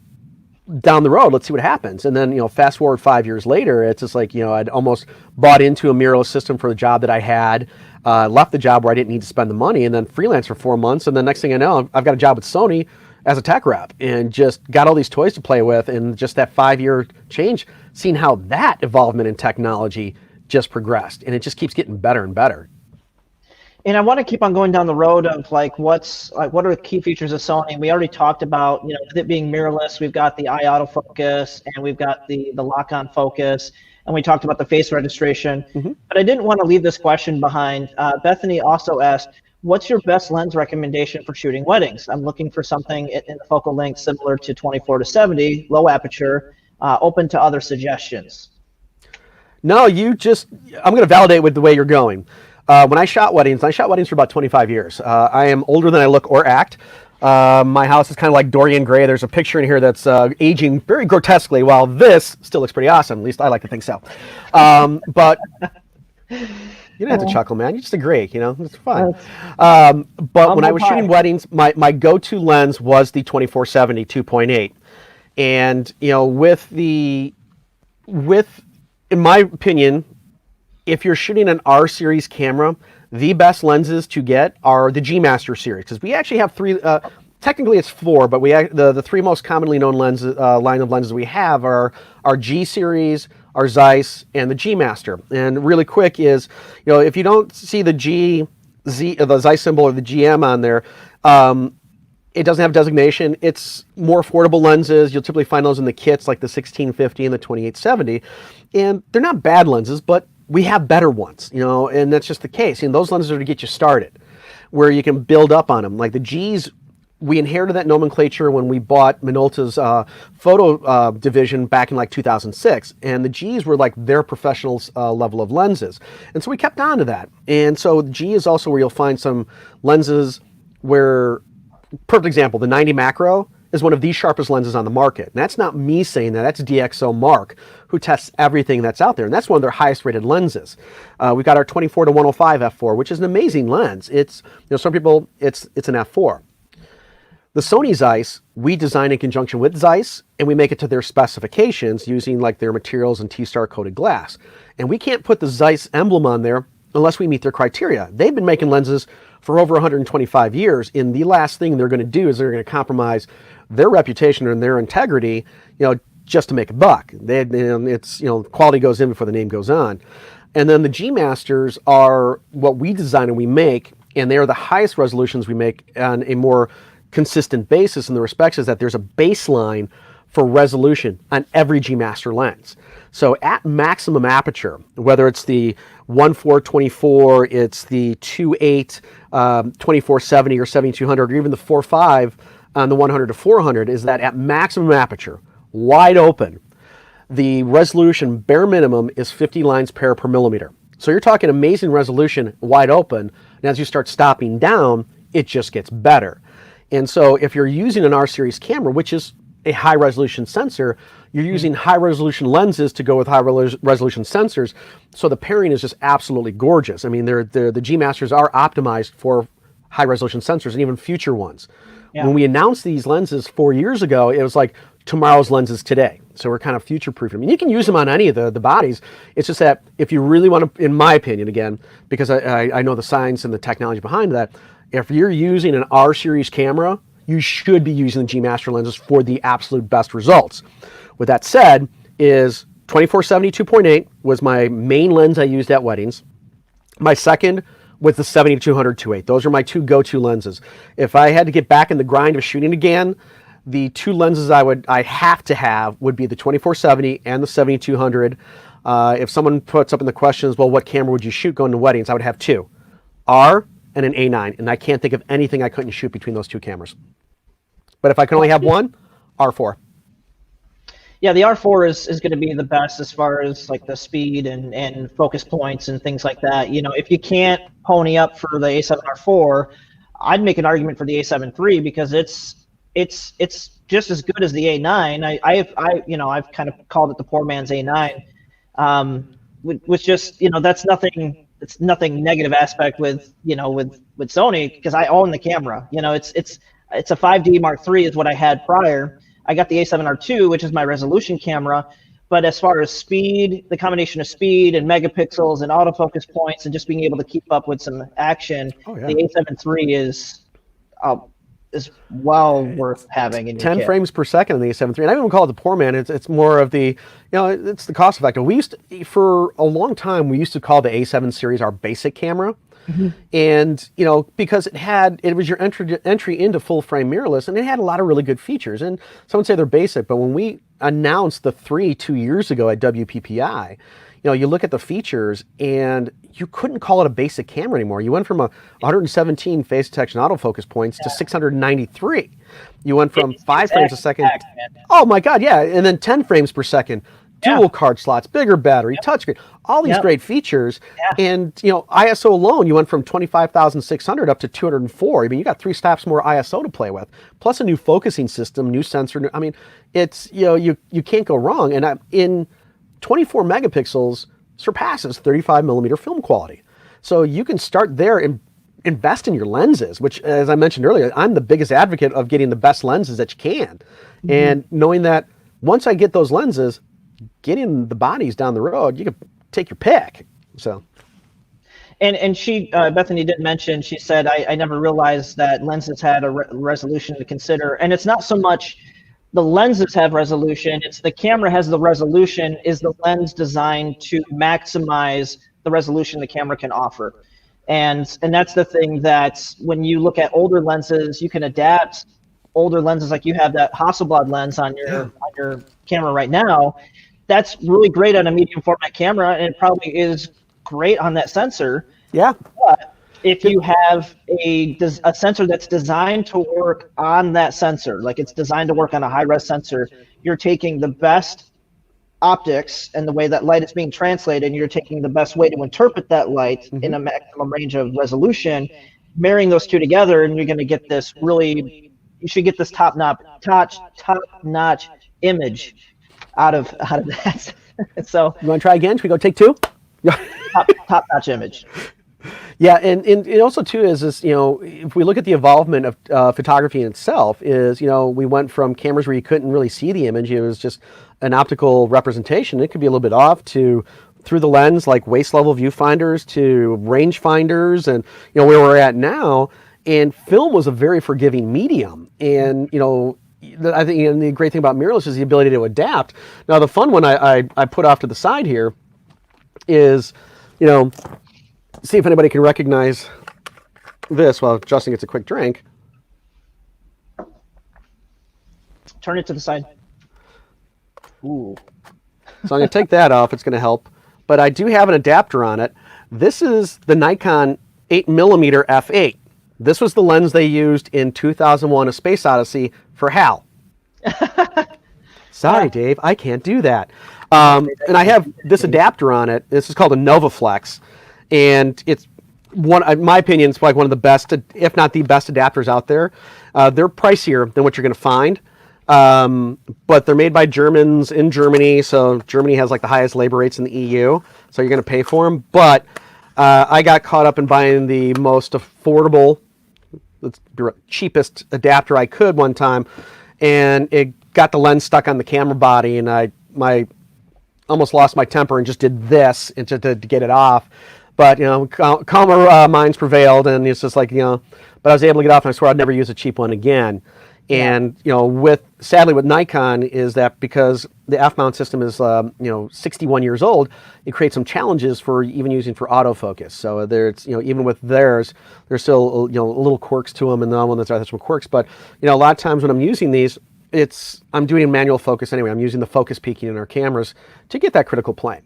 down the road, let's see what happens. And then, fast forward 5 years later, it's just like, I'd almost bought into a mirrorless system for the job that I had, left the job where I didn't need to spend the money, and then freelance for 4 months. And then next thing I know, I've got a job with Sony as a tech rep and just got all these toys to play with. And just that 5-year change, seeing how that evolvement in technology just progressed, and it just keeps getting better and better. And I want to keep on going down the road of like what are the key features of Sony? We already talked about, with it being mirrorless, we've got the eye autofocus and we've got the lock-on focus, and we talked about the face registration. But I didn't want to leave this question behind. Bethany also asked, what's your best lens recommendation for shooting weddings? I'm looking for something in the focal length similar to 24-70, low aperture, open to other suggestions. No, I'm going to validate with the way you're going. When I shot weddings for about 25 years. I am older than I look or act. My house is kind of like Dorian Gray. There's a picture in here that's aging very grotesquely, while this still looks pretty awesome. At least I like to think so. But you don't have to chuckle, man. You just agree, it's fun. But when I was shooting weddings, my go-to lens was the 24-70 2.8. And, in my opinion, if you're shooting an R series camera, the best lenses to get are the G Master series, because we actually have three. Technically, it's four, but the three most commonly known line of lenses we have are our G series, our Zeiss, and the G Master. And really quick is, if you don't see the the Zeiss symbol or the GM on there, it doesn't have designation. It's more affordable lenses. You'll typically find those in the kits, like the 1650 and the 2870, and they're not bad lenses, but we have better ones, and that's just the case. Those lenses are to get you started, where you can build up on them. Like the Gs, we inherited that nomenclature when we bought Minolta's photo division back in like 2006, and the Gs were like their professional level of lenses, and so we kept on to that. And so the G is also where you'll find some lenses where, perfect example, the 90 macro is one of the sharpest lenses on the market. And that's not me saying that, that's DxO Mark, who tests everything that's out there. And that's one of their highest rated lenses. We've got our 24-105 f4, which is an amazing lens. It's, some people, it's an f4. The Sony Zeiss, we design in conjunction with Zeiss, and we make it to their specifications using like their materials and T-Star coated glass. And we can't put the Zeiss emblem on there unless we meet their criteria. They've been making lenses for over 125 years, and the last thing they're going to do is they're going to compromise their reputation and their integrity, just to make a buck. It's, quality goes in before the name goes on. And then the G Masters are what we design and we make, and they are the highest resolutions we make on a more consistent basis in the respects is that there's a baseline for resolution on every G Master lens. So at maximum aperture, whether it's the 1.4-24, it's the 2.8 24-70 or 7200, or even the 4.5 on the 100-400, is that at maximum aperture, wide open, the resolution bare minimum is 50 lines per millimeter. So you're talking amazing resolution wide open, and as you start stopping down, it just gets better. And so if you're using an R series camera, which is a high resolution sensor, you're using high resolution lenses to go with high resolution sensors. So the pairing is just absolutely gorgeous. I mean, the G Masters are optimized for high resolution sensors and even future ones. Yeah. When we announced these lenses 4 years ago, it was like tomorrow's lenses today. So we're kind of future proofing. I mean, you can use them on any of the bodies. It's just that if you really want to, in my opinion, again, because I know the science and the technology behind that, if you're using an R series camera, you should be using the G Master lenses for the absolute best results. With that said, is 24-70 2.8 was my main lens I used at weddings. My second was the 70-200 2.8. Those are my two go-to lenses. If I had to get back in the grind of shooting again, the two lenses I have to have would be the 24-70 and the 70-200. If someone puts up in the questions, well, what camera would you shoot going to weddings? I would have two, R and an A9, and I can't think of anything I couldn't shoot between those two cameras. But if I can only have one, R4. Yeah, the R4 is going to be the best as far as like the speed and focus points and things like that. If you can't pony up for the A7R4, I'd make an argument for the A7 III because it's just as good as the A9. I've kind of called it the poor man's A9. Which just that's nothing. It's nothing negative aspect with Sony because I own the camera. It's a 5D Mark III is what I had prior. I got the A7R II, which is my resolution camera, but as far as speed, the combination of speed and megapixels and autofocus points and just being able to keep up with some action, the A7 III is is well worth having in your 10 kit. frames per second in the A7 III. And I wouldn't call it the poor man. It's more of the, it's the cost effective. We used to, for a long time, we used to call the A7 series our basic camera. Mm-hmm. And, because it was your entry into full frame mirrorless, and it had a lot of really good features. And some would say they're basic, but when we announced the 3 2 years ago at WPPI, you look at the features and you couldn't call it a basic camera anymore. You went from 117 face detection autofocus points to 693. You went from 5 frames a second. Oh my God, yeah. And then 10 frames per second. Dual card slots, bigger battery, touchscreen, all these great features. And, ISO alone, you went from 25,600 up to 204. I mean, you got 3 stops more ISO to play with, plus a new focusing system, new sensor. I mean, it's, you can't go wrong. And in 24 megapixels surpasses 35 millimeter film quality. So you can start there and invest in your lenses, which, as I mentioned earlier, I'm the biggest advocate of getting the best lenses that you can. Mm-hmm. And knowing that once I get those lenses, getting the bodies down the road, you can take your pick. So, and she, Bethany did mention, she said, I never realized that lenses had a resolution to consider. And it's not so much the lenses have resolution, it's the camera has the resolution. Is the lens designed to maximize the resolution the camera can offer? And that's the thing, that when you look at older lenses, you can adapt older lenses, like you have that Hasselblad lens on your camera right now. That's really great on a medium format camera, and it probably is great on that sensor. Yeah. But if you have a sensor that's designed to work on that sensor, like it's designed to work on a high-res sensor, you're taking the best optics and the way that light is being translated, and you're taking the best way to interpret that light in a maximum range of resolution, marrying those two together, and you're going to get this really, you should get this top-notch image out of that. So you want to try again? Should we go take 2? top-notch image. Yeah, and it also too is if we look at the evolvement of photography in itself, is we went from cameras where you couldn't really see the image, it was just an optical representation. It could be a little bit off, to through the lens, like waist level viewfinders, to range finders, and where we're at now. And film was a very forgiving medium, and I think the great thing about mirrorless is the ability to adapt. Now, the fun one I put off to the side here is, see if anybody can recognize this while Justin gets a quick drink. Turn it to the side. Ooh. So I'm going to take that off. It's going to help. But I do have an adapter on it. This is the Nikon 8mm f8. This was the lens they used in 2001: A Space Odyssey for HAL. Sorry, Dave, I can't do that. And I have this adapter on it. This is called a NovaFlex, and it's in my opinion, it's like one of the best, if not the best, adapters out there. They're pricier than what you're going to find, but they're made by Germans in Germany. So Germany has like the highest labor rates in the EU, so you're going to pay for them. But I got caught up in buying the most affordable, cheapest adapter I could one time, and it got the lens stuck on the camera body, and I almost lost my temper and just did this to get it off. But calmer minds prevailed, and it's just like but I was able to get off, and I swear I'd never use a cheap one again. And sadly with Nikon is that because the f-mount system is 61 years old, it creates some challenges for even using for autofocus. So there's even with theirs, there's still little quirks to them, and the one that's some quirks. But a lot of times when I'm using these, I'm doing manual focus anyway. I'm using the focus peaking in our cameras to get that critical plane.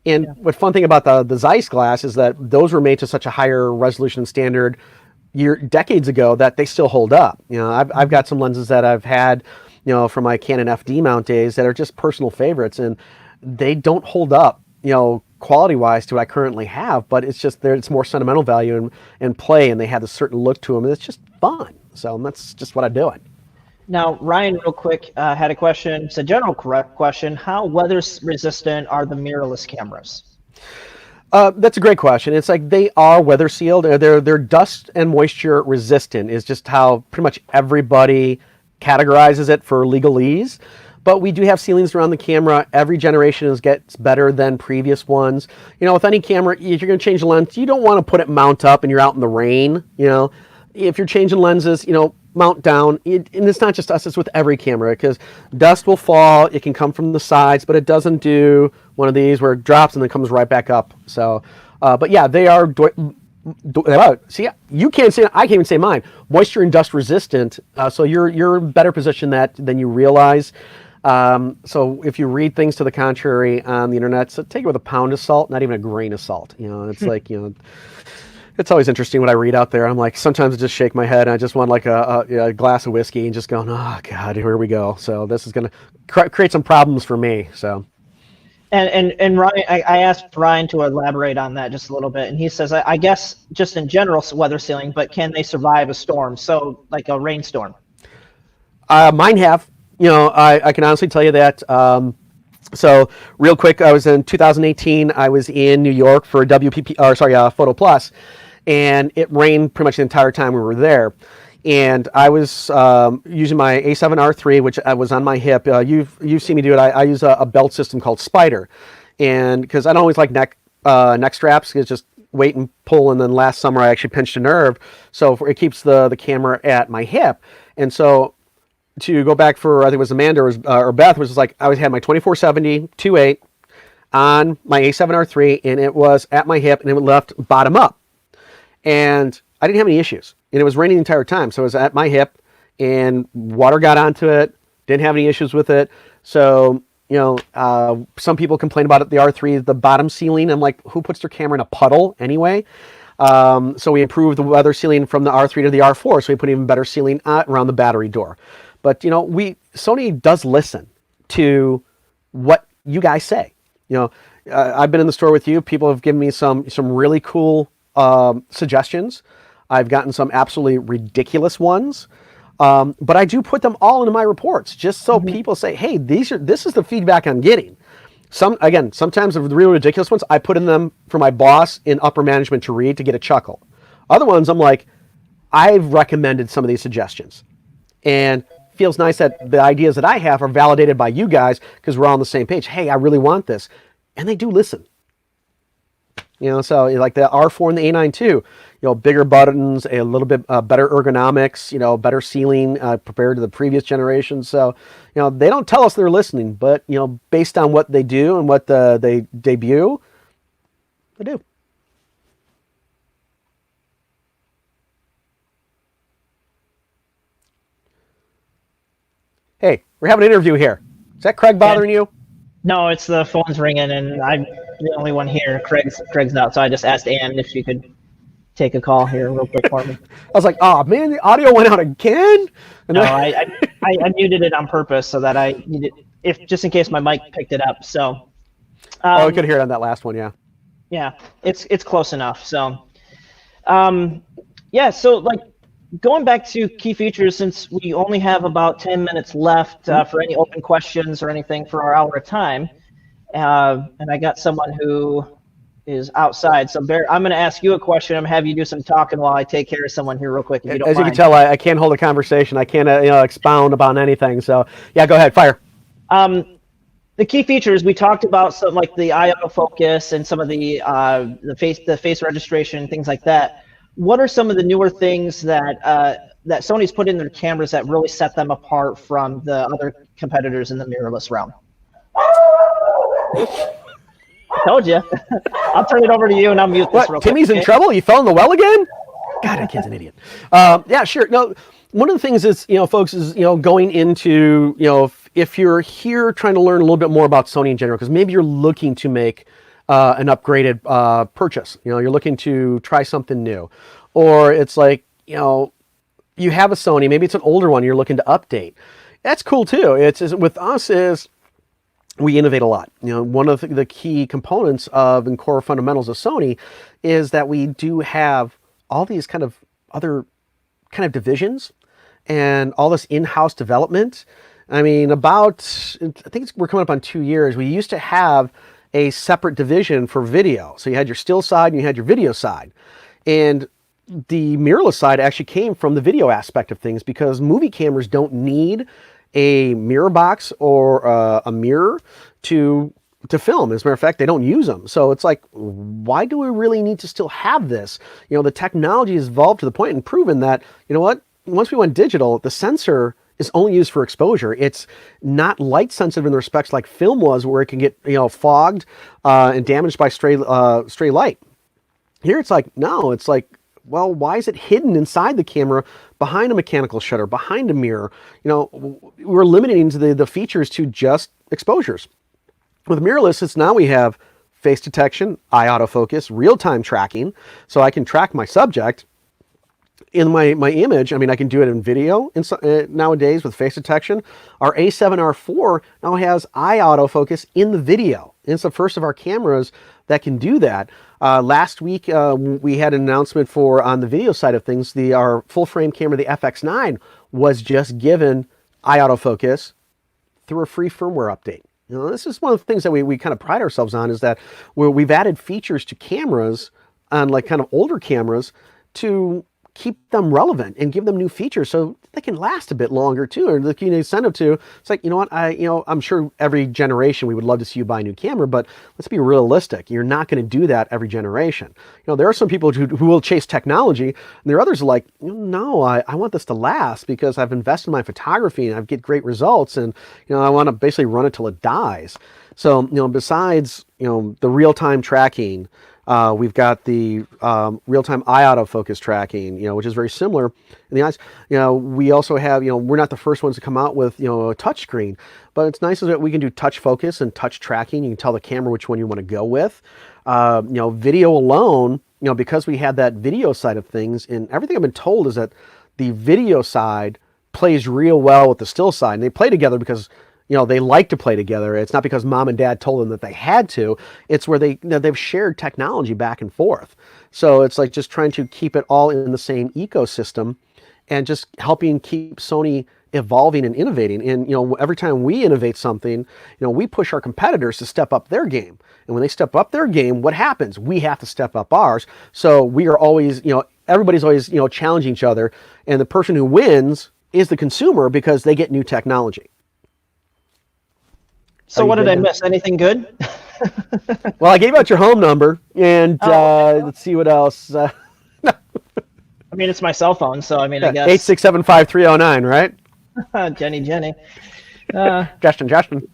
And what fun thing about the Zeiss glass is that those were made to such a higher resolution standard decades ago that they still hold up. I've got some lenses that I've had, from my Canon FD mount days that are just personal favorites, and they don't hold up, quality-wise to what I currently have. But it's just it's more sentimental value and play, and they have a certain look to them, and it's just fun. So that's just what I'm doing. Now, Ryan, real quick, had a question. It's a general correct question. How weather resistant are the mirrorless cameras? That's a great question. It's like they are weather sealed. They're dust and moisture resistant is just how pretty much everybody categorizes it for legalese. But we do have sealings around the camera. Every generation gets better than previous ones. With any camera, if you're going to change the lens, you don't want to put it mount up and you're out in the rain. If you're changing lenses, mount down. And it's not just us, it's with every camera, because dust will fall, it can come from the sides, but it doesn't do one of these where it drops and then comes right back up. So, but yeah, they are, see, you can't say, I can't even say mine, moisture and dust resistant. So you're in better position than you realize. So if you read things to the contrary on the internet, so take it with a pound of salt, not even a grain of salt. It's like, it's always interesting what I read out there. I'm like, sometimes I just shake my head and I just want like a glass of whiskey and just going, oh God, here we go. So this is going to create some problems for me. So. And Ryan, I asked Ryan to elaborate on that just a little bit, and he says, I guess just in general weather sealing, but can they survive a storm? So like a rainstorm? Mine have. I can honestly tell you that. So real quick, I was in 2018. I was in New York for Photo Plus, and it rained pretty much the entire time we were there. And I was using my A7R3, which I was on my hip. You've seen me do it. I use a belt system called Spider, and because I don't always like neck straps, it's just wait and pull. And then last summer I actually pinched a nerve, so it keeps the camera at my hip. And so to go back for, I think it was Amanda or Beth, was like I had my 2470 2.8 on my A7R3, and it was at my hip, and it left bottom up, and I didn't have any issues. And it was raining the entire time, so it was at my hip, and water got onto it. Didn't have any issues with it. So some people complain about it. The R3, the bottom sealing. I'm like, who puts their camera in a puddle anyway? So we improved the weather sealing from the R3 to the R4, so we put even better sealing around the battery door. But Sony does listen to what you guys say. I've been in the store with you. People have given me some really cool suggestions. I've gotten some absolutely ridiculous ones, but I do put them all into my reports just so people say, "Hey, this is the feedback I'm getting." Sometimes the real ridiculous ones I put in them for my boss in upper management to read to get a chuckle. Other ones I'm like, I've recommended some of these suggestions, and feels nice that the ideas that I have are validated by you guys because we're all on the same page. Hey, I really want this, and they do listen. So like the R4 and the A9 too, bigger buttons, a little bit better ergonomics, better sealing compared to the previous generation. So, they don't tell us they're listening, but, based on what they do and what they debut, they do. Hey, we're having an interview here. Is that Craig bothering you? No, it's the phone's ringing, and I'm the only one here. Craig's not, so I just asked Ann if she could take a call here real quick for me. I was like, oh man, the audio went out again? No, I muted it on purpose so that I needed, just in case my mic picked it up. So. I could hear it on that last one, yeah. Yeah, it's close enough. So, yeah. So like going back to key features, since we only have about 10 minutes left for any open questions or anything for our hour of time, and I got someone who is outside. So Barrett, I'm going to ask you a question. I'm going to have you do some talking while I take care of someone here real quick, if you don't mind. As you can tell, I can't hold a conversation. I can't expound about anything. So yeah, go ahead, fire. The key features we talked about, some like the eye autofocus and some of the face registration, things like that. What are some of the newer things that that Sony's put in their cameras that really set them apart from the other competitors in the mirrorless realm? I told you. I'll turn it over to you, and I'll mute this real quick. Timmy's in trouble? You fell in the well again? God, that kid's an idiot. Yeah, sure. No, one of the things is, folks, is, going into, if you're here trying to learn a little bit more about Sony in general, because maybe you're looking to make an upgraded purchase. You're looking to try something new. Or it's like, you have a Sony, maybe it's an older one you're looking to update. That's cool too. With us is we innovate a lot. One of the key components of and core fundamentals of Sony is that we do have all these kind of other kind of divisions and all this in-house development. I mean, I think we're coming up on 2 years. We used to have a separate division for video. So you had your still side and you had your video side. And the mirrorless side actually came from the video aspect of things because movie cameras don't need a mirror box or a mirror to film. As a matter of fact, they don't use them. So it's like, why do we really need to still have this? The technology has evolved to the point and proven that, once we went digital, the sensor is only used for exposure. It's not light sensitive in the respects like film was, where it can get fogged and damaged by stray light. Here it's like, no, it's like, well, why is it hidden inside the camera, behind a mechanical shutter, behind a mirror? We're limiting the features to just exposures. With mirrorless, it's now we have face detection, eye autofocus, real-time tracking, so I can track my subject in my image. I can do it in video nowadays with face detection. Our A7R4 now has eye autofocus in the video. It's the first of our cameras that can do that. Last week, we had an announcement on the video side of things, our full-frame camera, the FX9, was just given eye autofocus through a free firmware update. This is one of the things that we kind of pride ourselves on, is that we've added features to cameras, on like kind of older cameras, to keep them relevant and give them new features so they can last a bit longer too. Or the incentive to, it's like, I'm sure every generation we would love to see you buy a new camera, but let's be realistic. You're not going to do that every generation. There are some people who will chase technology, and there are others who are like, no, I want this to last because I've invested in my photography and I get great results, and I want to basically run it till it dies. So besides the real-time tracking, we've got the real-time eye autofocus tracking, which is very similar in the eyes. We also have, we're not the first ones to come out with, a touch screen, but it's nice that we can do touch focus and touch tracking. You can tell the camera which one you want to go with. Video alone, because we had that video side of things, and everything I've been told is that the video side plays real well with the still side, and they play together because they like to play together. It's not because mom and dad told them that they had to. It's where they've shared technology back and forth. So it's like just trying to keep it all in the same ecosystem and just helping keep Sony evolving and innovating. And, every time we innovate something, we push our competitors to step up their game. And when they step up their game, what happens? We have to step up ours. So we are always, everybody's always, challenging each other. And the person who wins is the consumer because they get new technology. So what did I miss? Anything good? Well, I gave out your home number, and let's see what else. It's my cell phone, so I guess 8675309, right? Jenny. Justin.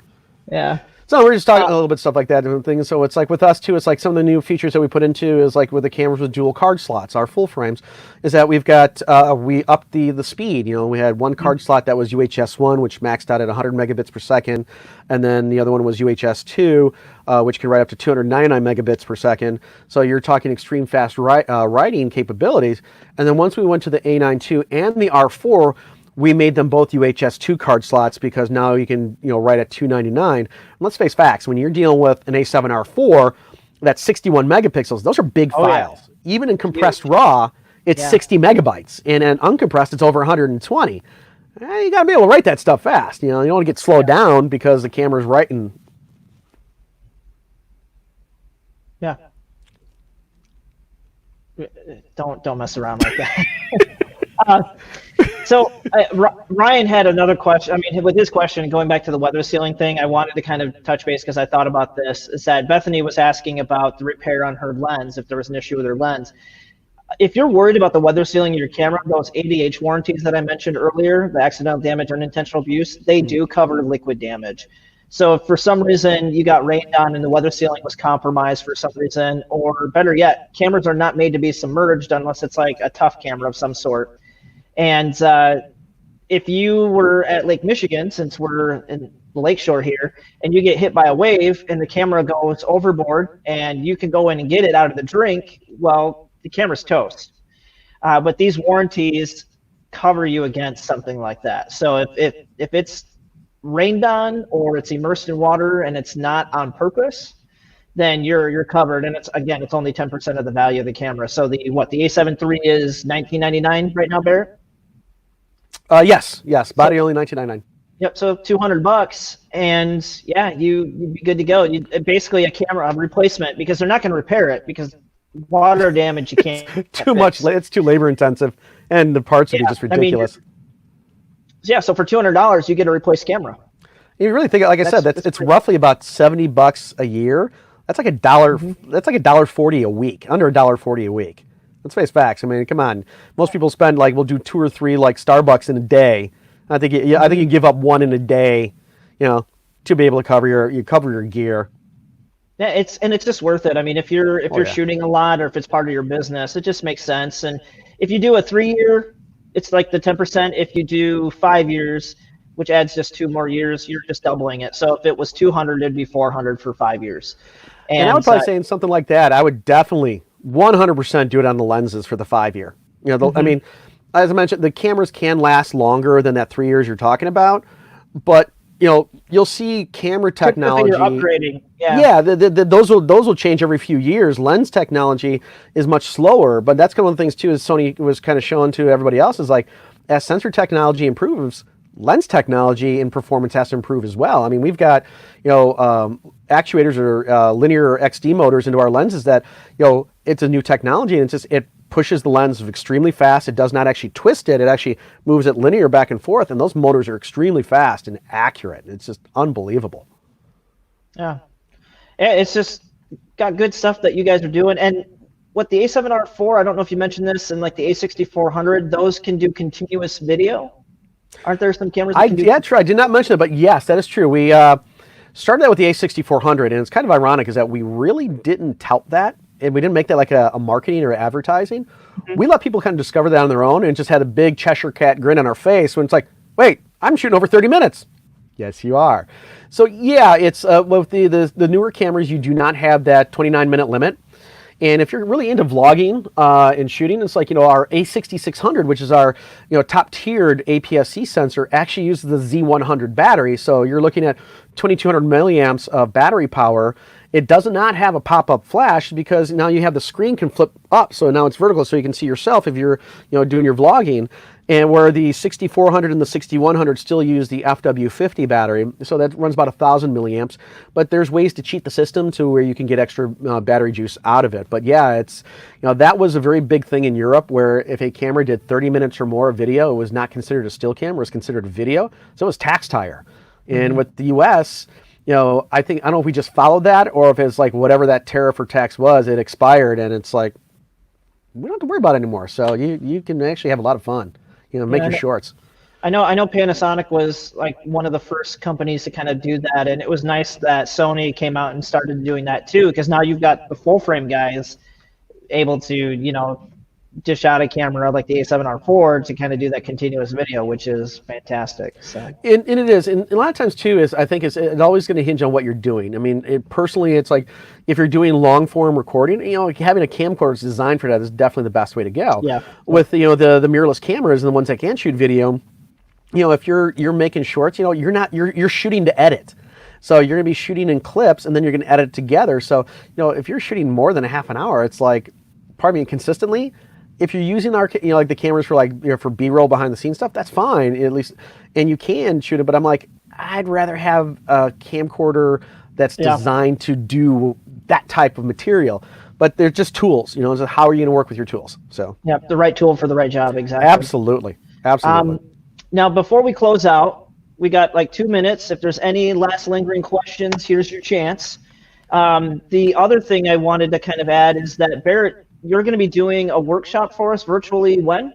Yeah. So we're just talking a little bit stuff like that, different things. So it's like with us too, it's like some of the new features that we put into is like with the cameras with dual card slots, our full frames, is that we've got, we upped the speed. We had one card slot that was UHS-1, which maxed out at 100 megabits per second. And then the other one was UHS-2, which can write up to 299 megabits per second. So you're talking extreme fast writing capabilities. And then once we went to the A9 II and the R4, we made them both UHS-2 card slots because now you can write at 299. And let's face facts, when you're dealing with an A7R4, that's 61 megapixels. Those are big files. Yeah. Even in compressed RAW, it's 60 megabytes. And in uncompressed, it's over 120. You got to be able to write that stuff fast. You don't want to get slowed down because the camera's writing. Yeah. Don't mess around like that. So Ryan had another question. With his question, going back to the weather sealing thing, I wanted to kind of touch base because I thought about this. Is that Bethany was asking about the repair on her lens, if there was an issue with her lens. If you're worried about the weather sealing of your camera, those ADH warranties that I mentioned earlier, the accidental damage or unintentional abuse, they do cover liquid damage. So if for some reason you got rained on and the weather sealing was compromised for some reason, or better yet, cameras are not made to be submerged unless it's like a tough camera of some sort. And if you were at Lake Michigan, since we're in the lakeshore here, and you get hit by a wave and the camera goes overboard and you can go in and get it out of the drink, well, the camera's toast. But these warranties cover you against something like that. So if it's rained on or it's immersed in water and it's not on purpose, then you're covered. And it's only 10% of the value of the camera. So the A7 III is $19.99 right now, Barrett? Yes, body only $19.99. Yep, so $200, and yeah, you'd be good to go. Basically a camera replacement, because they're not going to repair it because water damage you can't. Too much. It's too labor intensive, and the parts would be just ridiculous. So for $200, you get a replaced camera. You really think, like I said, it's roughly about $70 a year. That's like $1. That's like $1.40 a week, under $1.40 a week. Let's face facts. I mean, come on. Most people spend like, we'll do 2 or 3 like Starbucks in a day. I think you give up 1 in a day, to be able to cover your gear. Yeah, it's just worth it. I mean, if you're shooting a lot, or if it's part of your business, it just makes sense. And if you do a 3-year, it's like the 10%. If you do 5 years, which adds just 2 more years, you're just doubling it. So if it was 200, it'd be 400 for 5 years. And I would probably say something like that, I would definitely 100% do it on the lenses for the 5-year. I mean, as I mentioned, the cameras can last longer than that 3 years you're talking about, but you'll see camera technology. You're upgrading. Yeah, those will change every few years. Lens technology is much slower, but that's kind of one of the things too. Is Sony was kind of showing to everybody else is like, as sensor technology improves, lens technology and performance has to improve as well. I mean, we've got actuators or linear XD motors into our lenses that it's a new technology, and it pushes the lens extremely fast. It does not actually twist it. It actually moves it linear back and forth, and those motors are extremely fast and accurate. It's just unbelievable. Yeah, it's just got good stuff that you guys are doing. And what the A7R4, I don't know if you mentioned this, and like the A6400, those can do continuous video. Aren't there some cameras that can do? Yeah, true. I did not mention it, but yes, that is true. We started that with the A6400, and it's kind of ironic is that we really didn't tout that, and we didn't make that like a marketing or advertising. Mm-hmm. We let people kind of discover that on their own, and just had a big Cheshire cat grin on our face when it's like, wait, I'm shooting over 30 minutes. Yes, you are. So yeah, it's with the newer cameras, you do not have that 29-minute limit. And if you're really into vlogging and shooting, it's like, our A6600, which is our, top-tiered APS-C sensor, actually uses the Z100 battery. So you're looking at 2,200 milliamps of battery power. It does not have a pop-up flash because now you have the screen can flip up. So now it's vertical so you can see yourself if you're, doing your vlogging. And where the 6400 and the 6100 still use the FW50 battery, so that runs about 1,000 milliamps. But there's ways to cheat the system to where you can get extra battery juice out of it. But yeah, it's that was a very big thing in Europe, where if a camera did 30 minutes or more of video, it was not considered a still camera; it was considered a video. So it was taxed higher. And with the U.S., I don't know if we just followed that or if it's like whatever that tariff or tax was, it expired, and it's like we don't have to worry about it anymore. So you can actually have a lot of fun. Make your shorts. I know Panasonic was like one of the first companies to kind of do that, and it was nice that Sony came out and started doing that too, because now you've got the full frame guys able to, dish out a camera like the A7R4 to kind of do that continuous video, which is fantastic. So. And it is, and a lot of times too I think it's always going to hinge on what you're doing. I mean, personally, it's like if you're doing long form recording, having a camcorder designed for that is definitely the best way to go. Yeah. With the mirrorless cameras and the ones that can shoot video, if you're making shorts, you're shooting to edit. So you're going to be shooting in clips, and then you're going to edit it together. So if you're shooting more than a half an hour, it's like, pardon me, consistently. If you're using our, like the cameras for for B-roll behind the scenes stuff, that's fine, at least, and you can shoot it. But I'm like, I'd rather have a camcorder that's designed to do that type of material. But they're just tools, so how are you going to work with your tools? So yeah, the right tool for the right job, exactly. Absolutely. Now, before we close out, we got like 2 minutes. If there's any last lingering questions, here's your chance. The other thing I wanted to kind of add is that Barrett, you're going to be doing a workshop for us virtually when?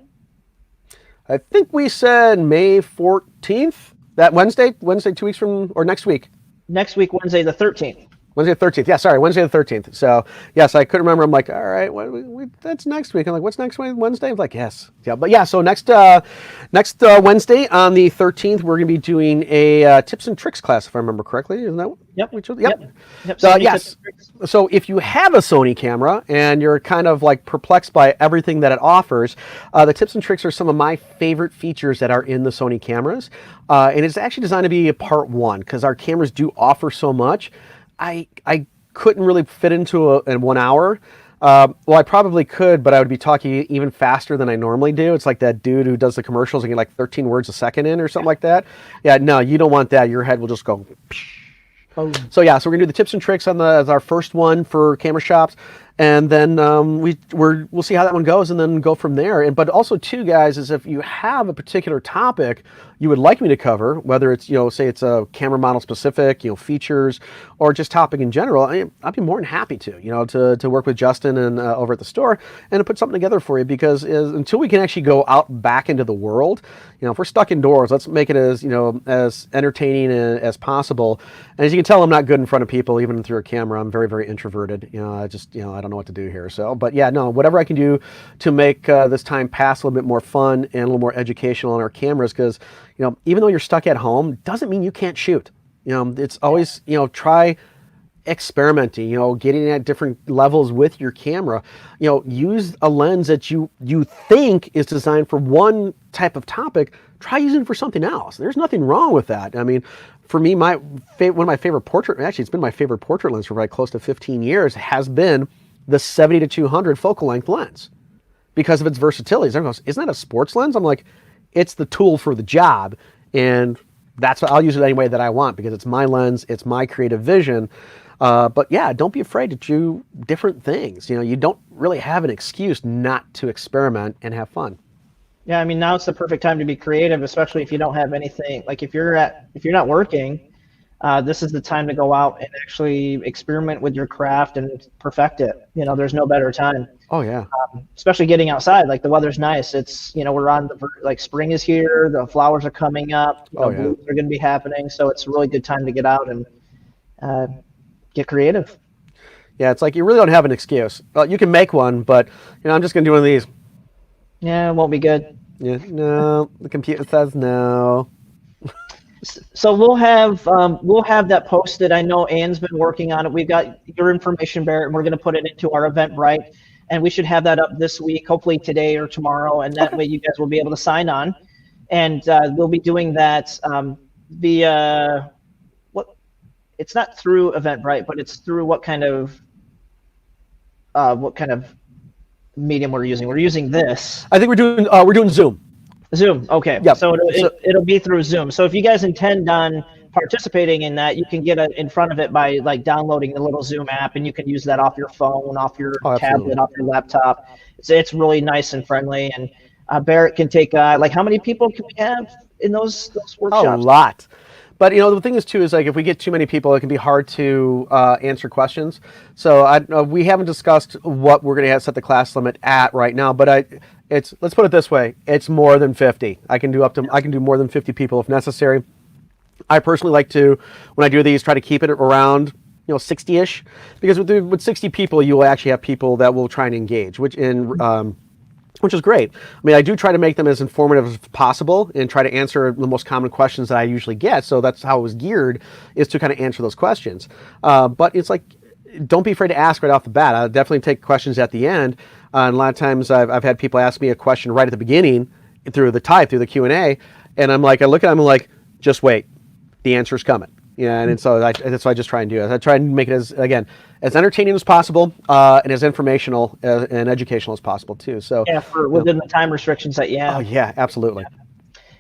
I think we said May 14th, that Wednesday 2 weeks from, or next week. Next week, Wednesday the 13th. Wednesday the 13th. Yeah, sorry, Wednesday the 13th. So, yes, I couldn't remember. I'm like, all right, that's next week. I'm like, what's next Wednesday? I'm like, yes. Yeah, but yeah, so next Wednesday on the 13th, we're going to be doing a tips and tricks class, if I remember correctly. Isn't that what? Yep. So, yes. So if you have a Sony camera and you're kind of like perplexed by everything that it offers, the tips and tricks are some of my favorite features that are in the Sony cameras. And it's actually designed to be a part one because our cameras do offer so much. I couldn't really fit into in 1 hour. Well, I probably could, but I would be talking even faster than I normally do. It's like that dude who does the commercials and get like 13 words a second in or something like that. Yeah, no, you don't want that. Your head will just go. So yeah, so we're gonna do the tips and tricks on as our first one for camera shops. and then we'll see how that one goes, and then go from there. And but also too, guys, is if you have a particular topic you would like me to cover, whether it's say it's a camera model specific, features, or just topic in general, I'd be more than happy to work with Justin and over at the store and to put something together for you. Because until we can actually go out back into the world, if we're stuck indoors, let's make it as as entertaining as possible. And as you can tell, I'm not good in front of people, even through a camera. I'm very, very introverted. I just I don't know what to do here. So, but yeah, no, whatever I can do to make this time pass a little bit more fun and a little more educational on our cameras, because even though you're stuck at home, doesn't mean you can't shoot. It's always try experimenting, getting at different levels with your camera. Use a lens that you think is designed for one type of topic. Try using it for something else. There's nothing wrong with that. I mean, for me, one of my favorite portrait, actually it's been my favorite portrait lens for like close to 15 years, has been the 70-200 focal length lens, because of its versatility. Everyone goes, isn't that a sports lens? I'm like, it's the tool for the job, and that's what I'll use it any way that I want, because it's my lens, it's my creative vision. But yeah, don't be afraid to do different things. You don't really have an excuse not to experiment and have fun. Yeah, I mean, now it's the perfect time to be creative, especially if you don't have anything. Like if you're not working, this is the time to go out and actually experiment with your craft and perfect it. There's no better time. Oh yeah. Especially getting outside. Like the weather's nice. It's we're on like spring is here. The flowers are coming up. Blooms are going to be happening. So it's a really good time to get out and get creative. Yeah, it's like you really don't have an excuse. Well, you can make one, but I'm just going to do one of these. Yeah, it won't be good. Yeah, no, the computer says no. So we'll have that posted. I know Ann's been working on it. We've got your information, Barrett, and we're going to put it into our Eventbrite, and we should have that up this week, hopefully today or tomorrow, and that way you guys will be able to sign on. And we'll be doing that via it's not through Eventbrite, but it's through what kind of medium we're using. We're using this. I think we're doing Zoom. Zoom, okay. Yep. So it'll be through Zoom. So if you guys intend on participating in that, you can get in front of it by like downloading the little Zoom app, and you can use that off your phone, off your tablet, off your laptop. It's really nice and friendly. And Barrett can take like, how many people can we have in those workshops? A lot. But the thing is too is like if we get too many people, it can be hard to answer questions. So we haven't discussed what we're going to set the class limit at right now. But let's put it this way: it's more than 50. I can do more than 50 people if necessary. I personally like to, when I do these, try to keep it around 60-ish, because with 60 people, you will actually have people that will try and engage, which is great. I mean, I do try to make them as informative as possible and try to answer the most common questions that I usually get. So that's how it was geared, is to kind of answer those questions. But it's like, don't be afraid to ask right off the bat. I'll definitely take questions at the end. And a lot of times I've had people ask me a question right at the beginning through the Q&A, and I'm like, I look at them and I'm like, just wait, the answer's coming. Yeah, and so that's what I just try and do. I try and make it as entertaining as possible and as informational and educational as possible too. So yeah, within the time restrictions that you have. Oh yeah, absolutely.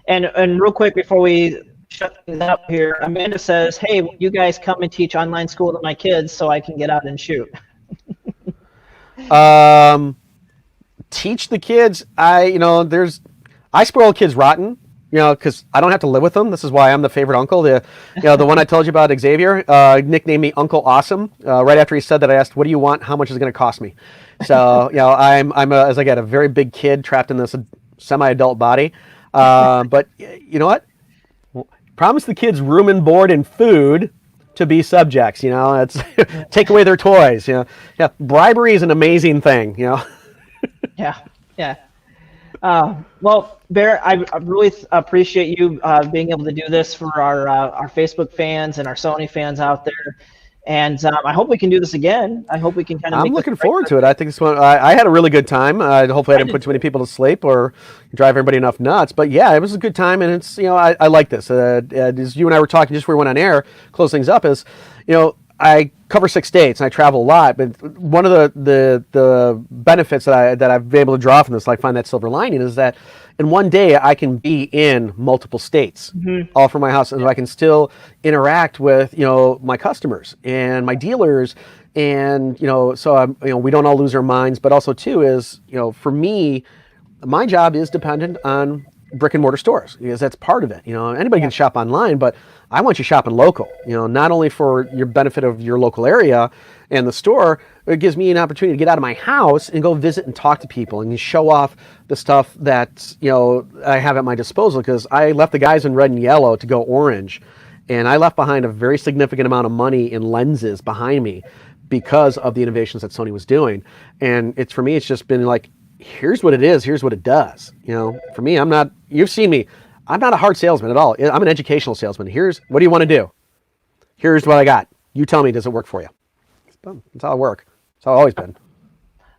And real quick before we shut things up here, Amanda says, "Hey, will you guys come and teach online school to my kids so I can get out and shoot?" Teach the kids. I spoil kids rotten. Because I don't have to live with them. This is why I'm the favorite uncle. The one I told you about, Xavier, nicknamed me Uncle Awesome. Right after he said that, I asked, "What do you want? How much is it going to cost me?" So, as I get a very big kid trapped in this semi-adult body. But you know what? Promise the kids room and board and food to be subjects. It's take away their toys. Yeah, bribery is an amazing thing. Yeah. Well, Barrett, I really appreciate you being able to do this for our Facebook fans and our Sony fans out there. And I hope we can do this again. I hope we can kind of. I'm looking forward to it. I think this one. I had a really good time. Hopefully, I didn't put too many people to sleep or drive everybody enough nuts. But yeah, it was a good time, and it's I like this. As you and I were talking just before we went on air, close things up. I cover 6 states and I travel a lot, but one of the benefits that I've been able to draw from this, like find that silver lining, is that in one day I can be in multiple states, all from my house, and I can still interact with my customers and my dealers, and so I'm, we don't all lose our minds, but also too is for me, my job is dependent on brick and mortar stores because that's part of it. Anybody can shop online, but I want you shopping local, not only for your benefit of your local area and the store, it gives me an opportunity to get out of my house and go visit and talk to people and show off the stuff that, I have at my disposal, because I left the guys in red and yellow to go orange, and I left behind a very significant amount of money in lenses behind me because of the innovations that Sony was doing. And for me, it's just been like, here's what it is, here's what it does. For me, you've seen me, I'm not a hard salesman at all. I'm an educational salesman. What do you want to do? Here's what I got. You tell me, does it work for you? That's how I work. That's how I've always been.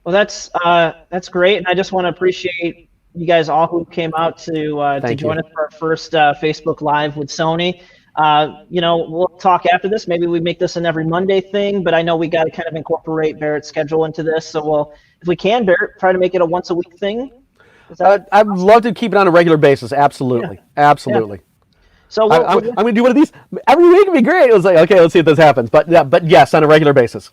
Well, that's great, and I just want to appreciate you guys all who came out to join us for our first Facebook Live with Sony. We'll talk after this. Maybe we make this an every Monday thing, but I know we got to kind of incorporate Barrett's schedule into this. So if we can, Barrett, try to make it a once a week thing. I'd love to keep it on a regular basis. Absolutely. Yeah. Absolutely. Yeah. So I'm going to do one of these every week. It'd be great. It was like, okay, let's see if this happens. But yes, on a regular basis.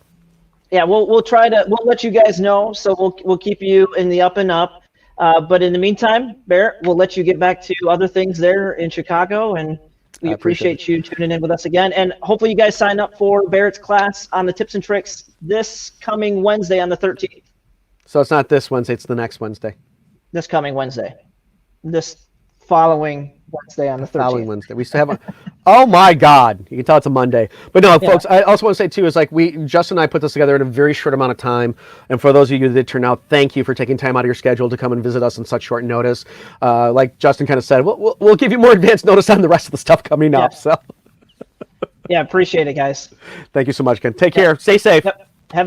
Yeah, we'll let you guys know. So we'll keep you in the up and up. But in the meantime, Barrett, we'll let you get back to other things there in Chicago, and we appreciate you tuning in with us again. And hopefully you guys sign up for Barrett's class on the tips and tricks this coming Wednesday on the 13th. So it's not this Wednesday, it's the next Wednesday. This coming Wednesday. This following Wednesday on the 13th. Following Wednesday. We still have oh my God. You can tell it's a Monday. But no, folks, I also want to say too, is like Justin and I put this together in a very short amount of time. And for those of you that did turn out, thank you for taking time out of your schedule to come and visit us on such short notice. Like Justin kind of said, we'll give you more advance notice on the rest of the stuff coming up. So yeah, appreciate it, guys. Thank you so much, Ken. Take care. Stay safe. Yep. Have a good